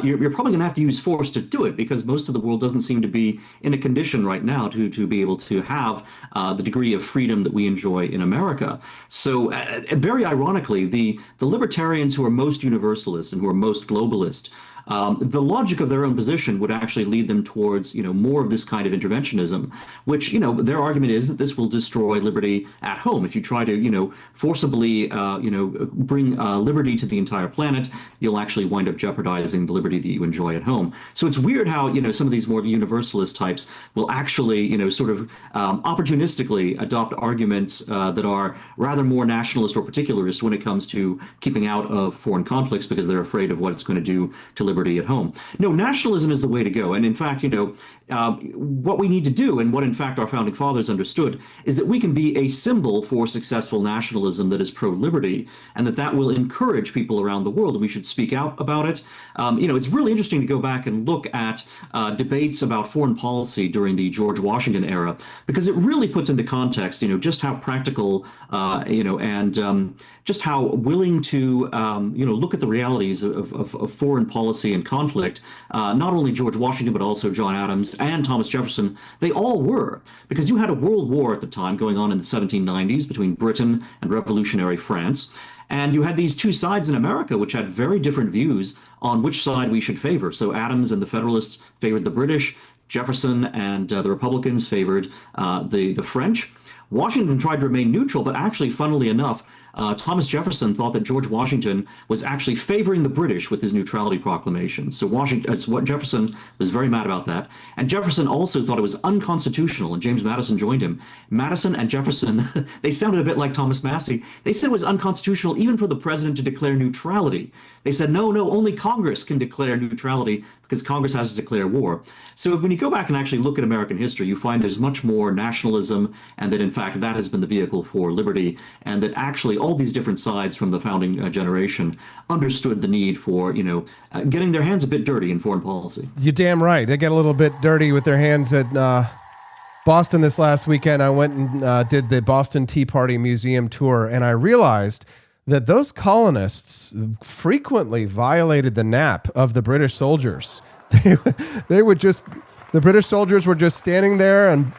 you're probably going to have to use force to do it, because most of the world doesn't seem to be in a condition right now to be able to have the degree of freedom that we enjoy in America. So very ironically, the libertarians who are most universalist and who are most globalist the logic of their own position would actually lead them towards, more of this kind of interventionism, which, their argument is that this will destroy liberty at home. If you try to, forcibly, bring liberty to the entire planet, you'll actually wind up jeopardizing the liberty that you enjoy at home. So it's weird how, some of these more universalist types will actually, sort of opportunistically adopt arguments that are rather more nationalist or particularist when it comes to keeping out of foreign conflicts because they're afraid of what it's going to do to liberty at home. No, nationalism is the way to go. And in fact, what we need to do, and what in fact our founding fathers understood, is that we can be a symbol for successful nationalism that is pro-liberty, and that will encourage people around the world, and we should speak out about it. It's really interesting to go back and look at debates about foreign policy during the George Washington era, because it really puts into context, just how practical, and just how willing to, look at the realities of foreign policy and conflict, not only George Washington, but also John Adams and Thomas Jefferson, they all were. Because you had a world war at the time going on in the 1790s between Britain and revolutionary France. And you had these two sides in America which had very different views on which side we should favor. So Adams and the Federalists favored the British, Jefferson and the Republicans favored the French. Washington tried to remain neutral, but actually, funnily enough, Thomas Jefferson thought that George Washington was actually favoring the British with his neutrality proclamation. So Jefferson was very mad about that. And Jefferson also thought it was unconstitutional, and James Madison joined him. Madison and Jefferson, they sounded a bit like Thomas Massey. They said it was unconstitutional even for the president to declare neutrality. They said, no, only Congress can declare neutrality because Congress has to declare war. So when you go back and actually look at American history, you find there's much more nationalism, and that in fact that has been the vehicle for liberty, and that actually all these different sides from the founding generation understood the need for, getting their hands a bit dirty in foreign policy. You're damn right. They get a little bit dirty with their hands at Boston this last weekend. I went and did the Boston Tea Party Museum tour, and I realized that those colonists frequently violated the nap of the British soldiers. They would just, the British soldiers were just standing there, and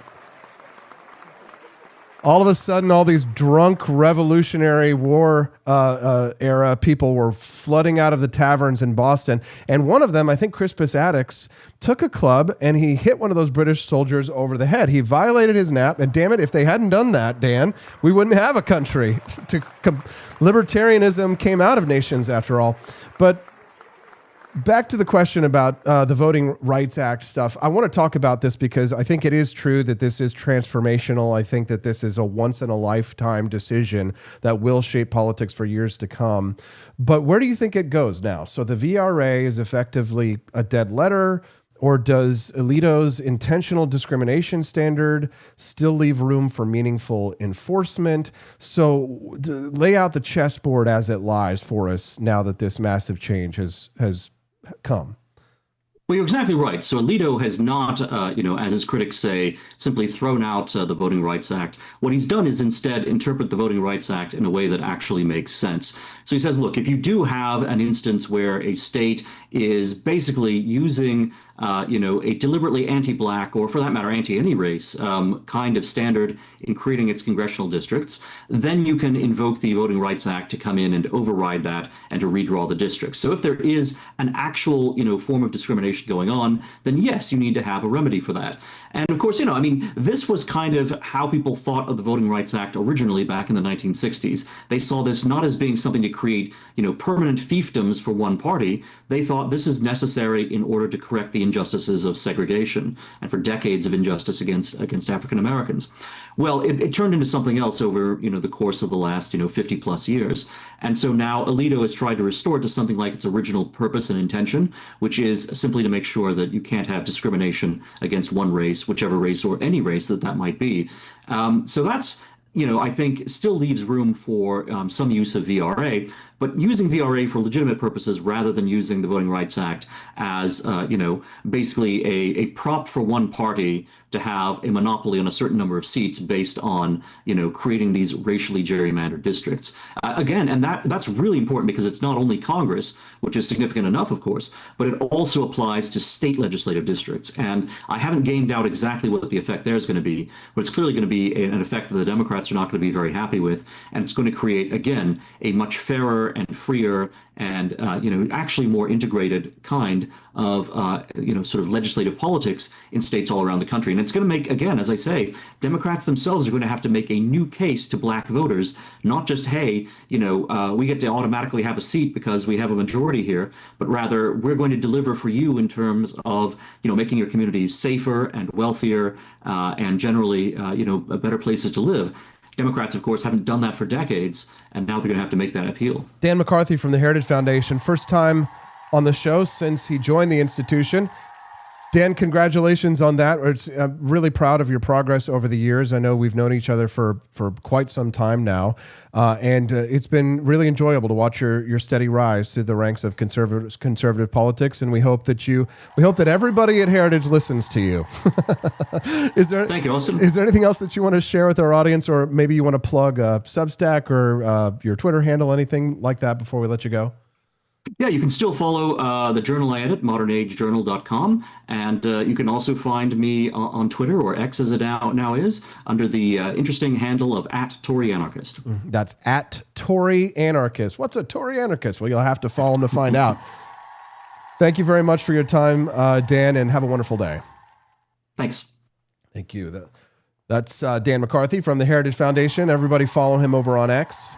all of a sudden, all these drunk Revolutionary War era people were flooding out of the taverns in Boston. And one of them, I think Crispus Attucks, took a club and he hit one of those British soldiers over the head. He violated his nap. And damn it, if they hadn't done that, Dan, we wouldn't have a country. Libertarianism came out of nations after all. But back to the question about the Voting Rights Act stuff. I want to talk about this because I think it is true that this is transformational. I think that this is a once-in-a-lifetime decision that will shape politics for years to come. But where do you think it goes now? So the VRA is effectively a dead letter, or does Alito's intentional discrimination standard still leave room for meaningful enforcement? So lay out the chessboard as it lies for us now that this massive change has come. Well, you're exactly right. So Alito has not, as his critics say, simply thrown out the Voting Rights Act. What he's done is instead interpret the Voting Rights Act in a way that actually makes sense. So he says, look, if you do have an instance where a state is basically using a deliberately anti-black, or for that matter, anti-any race kind of standard in creating its congressional districts, then you can invoke the Voting Rights Act to come in and override that and to redraw the districts. So if there is an actual, form of discrimination going on, then yes, you need to have a remedy for that. And of course, this was kind of how people thought of the Voting Rights Act originally back in the 1960s. They saw this not as being something to create, permanent fiefdoms for one party. They thought this is necessary in order to correct the injustices of segregation and for decades of injustice against African Americans. Well, it turned into something else over, the course of the last, 50 plus years. And so now Alito has tried to restore it to something like its original purpose and intention, which is simply to make sure that you can't have discrimination against one race, whichever race or any race that might be. So that's, I think still leaves room for some use of VRA, but using VRA for legitimate purposes rather than using the Voting Rights Act as, basically a prop for one party to have a monopoly on a certain number of seats based on, creating these racially gerrymandered districts. Again, and that's really important because it's not only Congress, which is significant enough, of course, but it also applies to state legislative districts. And I haven't gamed out exactly what the effect there is going to be, but it's clearly going to be an effect that the Democrats Democrats are not going to be very happy with. And it's going to create, again, a much fairer and freer and, actually more integrated kind of, sort of legislative politics in states all around the country. And it's going to make, again, as I say, Democrats themselves are going to have to make a new case to black voters, not just, hey, we get to automatically have a seat because we have a majority here, but rather we're going to deliver for you in terms of, making your communities safer and wealthier and generally, better places to live. Democrats, of course, haven't done that for decades, and now they're going to have to make that appeal. Dan McCarthy from the Heritage Foundation, first time on the show since he joined the institution. Dan, congratulations on that. I'm really proud of your progress over the years. I know we've known each other for quite some time now, and it's been really enjoyable to watch your steady rise through the ranks of conservative politics. And we hope that everybody at Heritage listens to you. Thank you, Austin. Is there anything else that you want to share with our audience, or maybe you want to plug Substack or your Twitter handle, anything like that before we let you go? Yeah, you can still follow the journal I edit, modernagejournal.com. And you can also find me on Twitter, or X as it now is, under the interesting handle of @ToryAnarchist. That's @ToryAnarchist. What's a Tory anarchist? Well, you'll have to follow him to find out. Thank you very much for your time, Dan, and have a wonderful day. Thanks. Thank you. That's Dan McCarthy from the Heritage Foundation. Everybody follow him over on X.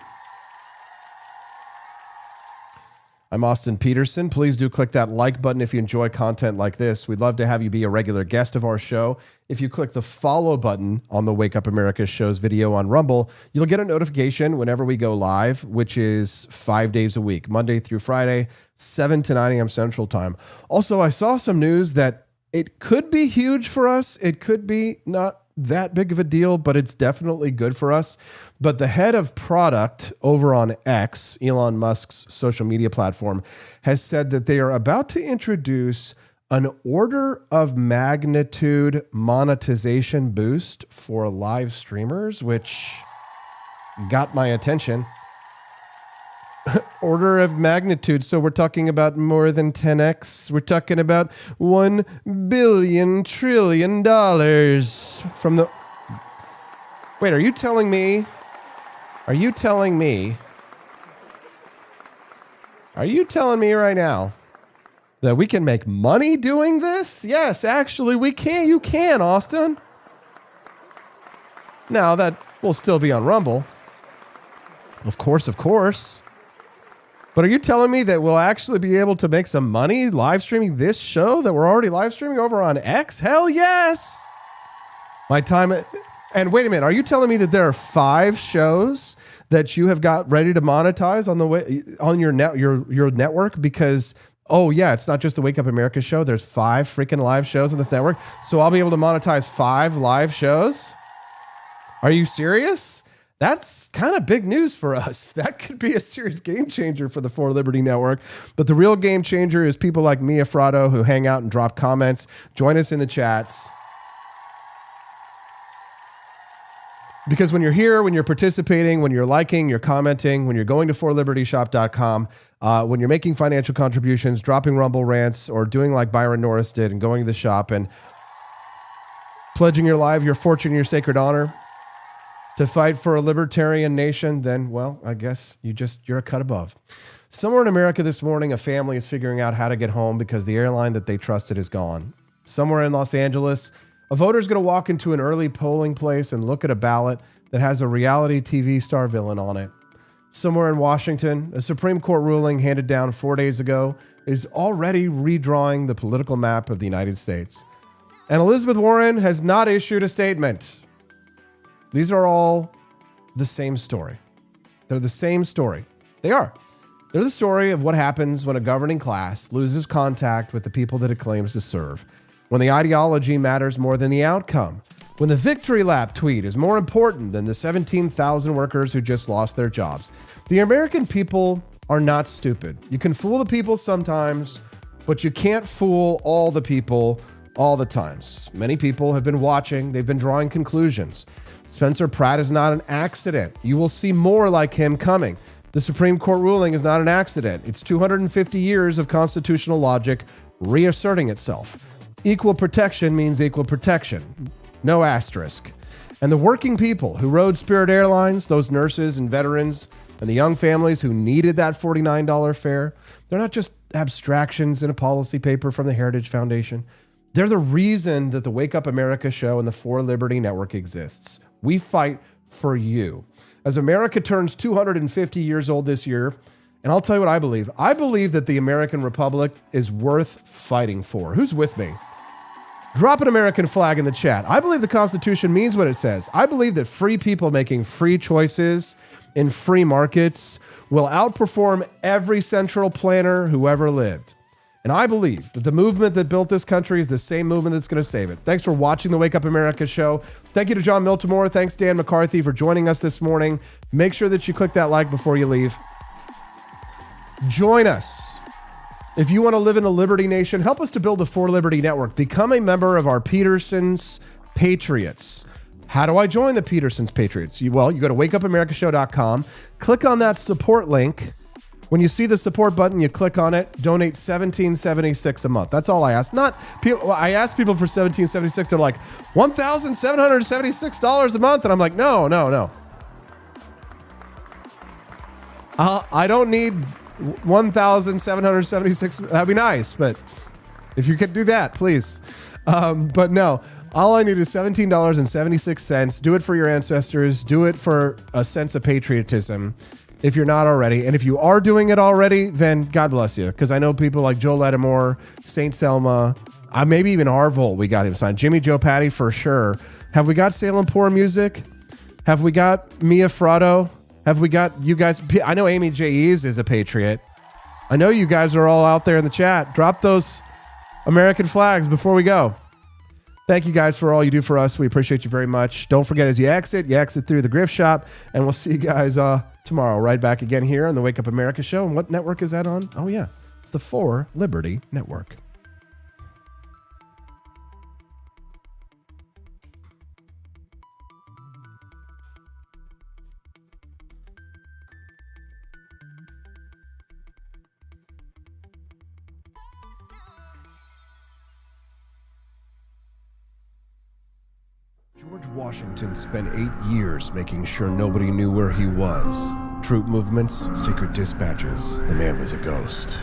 I'm Austin Petersen. Please do click that like button if you enjoy content like this. We'd love to have you be a regular guest of our show. If you click the follow button on the Wake Up America show's video on Rumble, you'll get a notification whenever we go live, which is 5 days a week, Monday through Friday, 7 to 9 a.m. Central Time. Also, I saw some news that it could be huge for us. It could be not that big of a deal, but it's definitely good for us. But the head of product over on X, Elon Musk's social media platform, has said that they are about to introduce an order of magnitude monetization boost for live streamers, which got my attention. Order of magnitude. So we're talking about more than 10x. We're talking about $1 billion trillion from the... Wait, are you telling me right now that we can make money doing this? Yes, actually we can. You can, Austin. Now that will still be on Rumble. Of course. But are you telling me that we'll actually be able to make some money live streaming this show that we're already live streaming over on X? Hell yes. My time. And wait a minute. Are you telling me that there are 5 shows that you have got ready to monetize on the way on your network? Because, oh yeah, it's not just the Wake Up America show. There's 5 freaking live shows on this network. So I'll be able to monetize 5 live shows. Are you serious? That's kind of big news for us. That could be a serious game changer for the For Liberty Network. But the real game changer is people like Mia Frado who hang out and drop comments. Join us in the chats. Because when you're here, when you're participating, when you're liking, you're commenting, when you're going to forlibertyshop.com, when you're making financial contributions, dropping Rumble rants, or doing like Byron Norris did and going to the shop and pledging your life, your fortune, your sacred honor to fight for a libertarian nation, then, well, I guess you're a cut above. Somewhere in America this morning, a family is figuring out how to get home because the airline that they trusted is gone. Somewhere in Los Angeles, a voter is going to walk into an early polling place and look at a ballot that has a reality TV star villain on it. Somewhere in Washington, a Supreme Court ruling handed down 4 days ago is already redrawing the political map of the United States. And Elizabeth Warren has not issued a statement. These are all the same story. They're the same story. They are. They're the story of what happens when a governing class loses contact with the people that it claims to serve, when the ideology matters more than the outcome, when the victory lap tweet is more important than the 17,000 workers who just lost their jobs. The American people are not stupid. You can fool the people sometimes, but you can't fool all the people all the times. Many people have been watching. They've been drawing conclusions. Spencer Pratt is not an accident. You will see more like him coming. The Supreme Court ruling is not an accident. It's 250 years of constitutional logic reasserting itself. Equal protection means equal protection. No asterisk. And the working people who rode Spirit Airlines, those nurses and veterans, and the young families who needed that $49 fare, they're not just abstractions in a policy paper from the Heritage Foundation. They're the reason that the Wake Up America show and the For Liberty Network exists. We fight for you. As America turns 250 years old this year, and I'll tell you what I believe. I believe that the American Republic is worth fighting for. Who's with me? Drop an American flag in the chat. I believe the Constitution means what it says. I believe that free people making free choices in free markets will outperform every central planner who ever lived. And I believe that the movement that built this country is the same movement that's going to save it. Thanks for watching the Wake Up America show. Thank you to John Miltimore. Thanks, Dan McCarthy, for joining us this morning. Make sure that you click that like before you leave. Join us. If you want to live in a Liberty Nation, help us to build the For Liberty Network. Become a member of our Peterson's Patriots. How do I join the Peterson's Patriots? You go to wakeupAmericaShow.com, click on that support link. When you see the support button, you click on it, donate $17.76 a month. That's all I ask. I ask people for $17.76. They're like, $1,776 a month. And I'm like, no. I don't need $1,776. That'd be nice, but if you could do that, please. But no, all I need is $17.76. Do it for your ancestors. Do it for a sense of patriotism if you're not already. And if you are doing it already, then God bless you. Because I know people like Joe Lattimore, St. Selma, maybe even Harville, we got him signed. Jimmy Joe Patty for sure. Have we got Salem Poor Music? Have we got Mia Fratto? Have we got you guys? I know Amy J. Eves is a patriot. I know you guys are all out there in the chat. Drop those American flags before we go. Thank you guys for all you do for us. We appreciate you very much. Don't forget, as you exit through the Griff Shop, and we'll see you guys tomorrow right back again here on the Wake Up America show. And what network is that on? Oh, yeah. It's the For Liberty Network. George Washington spent 8 years making sure nobody knew where he was. Troop movements, secret dispatches. The man was a ghost.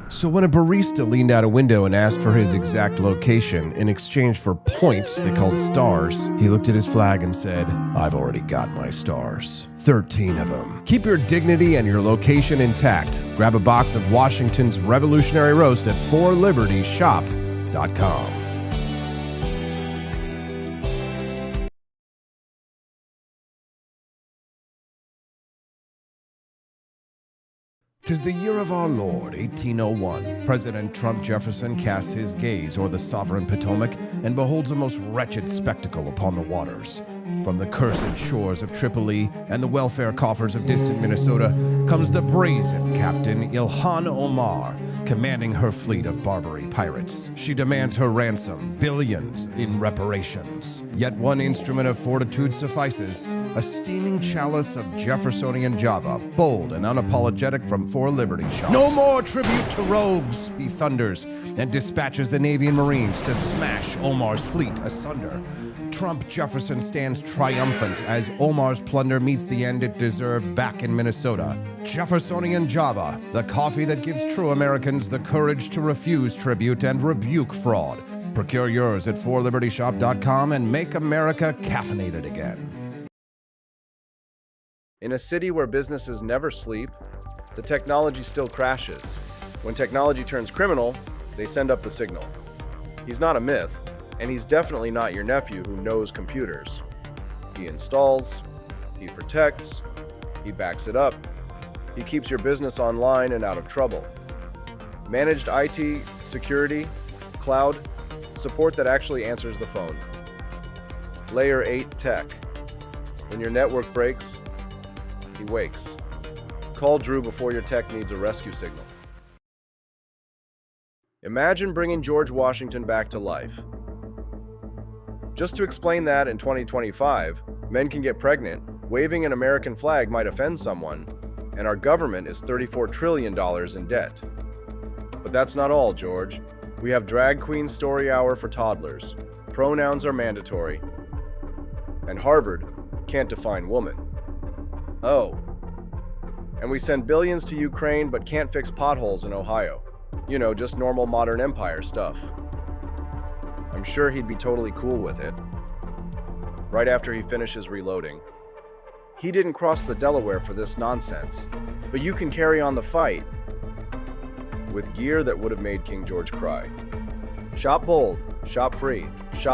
So when a barista leaned out a window and asked for his exact location in exchange for points they called stars, he looked at his flag and said, "I've already got my stars. 13 of them. Keep your dignity and your location intact. Grab a box of Washington's Revolutionary Roast at forlibertyshop.com. 'Tis the year of our Lord, 1801. President Trump Jefferson casts his gaze o'er the sovereign Potomac and beholds a most wretched spectacle upon the waters. From the cursed shores of Tripoli and the welfare coffers of distant Minnesota comes the brazen Captain Ilhan Omar, commanding her fleet of Barbary pirates. She demands her ransom, billions in reparations. Yet one instrument of fortitude suffices, a steaming chalice of Jeffersonian Java, bold and unapologetic from For Liberty Shop. No more tribute to rogues, he thunders, and dispatches the Navy and Marines to smash Omar's fleet asunder. Trump Jefferson stands triumphant as Omar's plunder meets the end it deserved back in Minnesota. Jeffersonian Java, the coffee that gives true Americans the courage to refuse tribute and rebuke fraud. Procure yours at forlibertyshop.com and make America caffeinated again. In a city where businesses never sleep, the technology still crashes. When technology turns criminal, they send up the signal. He's not a myth, and he's definitely not your nephew who knows computers. He installs, he protects, he backs it up. He keeps your business online and out of trouble. Managed IT, security, cloud, support that actually answers the phone. Layer 8 tech. When your network breaks, he wakes. Call Drew before your tech needs a rescue signal. Imagine bringing George Washington back to life. Just to explain that in 2025, men can get pregnant, waving an American flag might offend someone, and our government is $34 trillion in debt. But that's not all, George. We have drag queen story hour for toddlers. Pronouns are mandatory. And Harvard can't define woman. Oh. And we send billions to Ukraine but can't fix potholes in Ohio. You know, just normal modern empire stuff. I'm sure he'd be totally cool with it. Right after he finishes reloading. He didn't cross the Delaware for this nonsense, but you can carry on the fight with gear that would have made King George cry. Shop bold, shop free, shop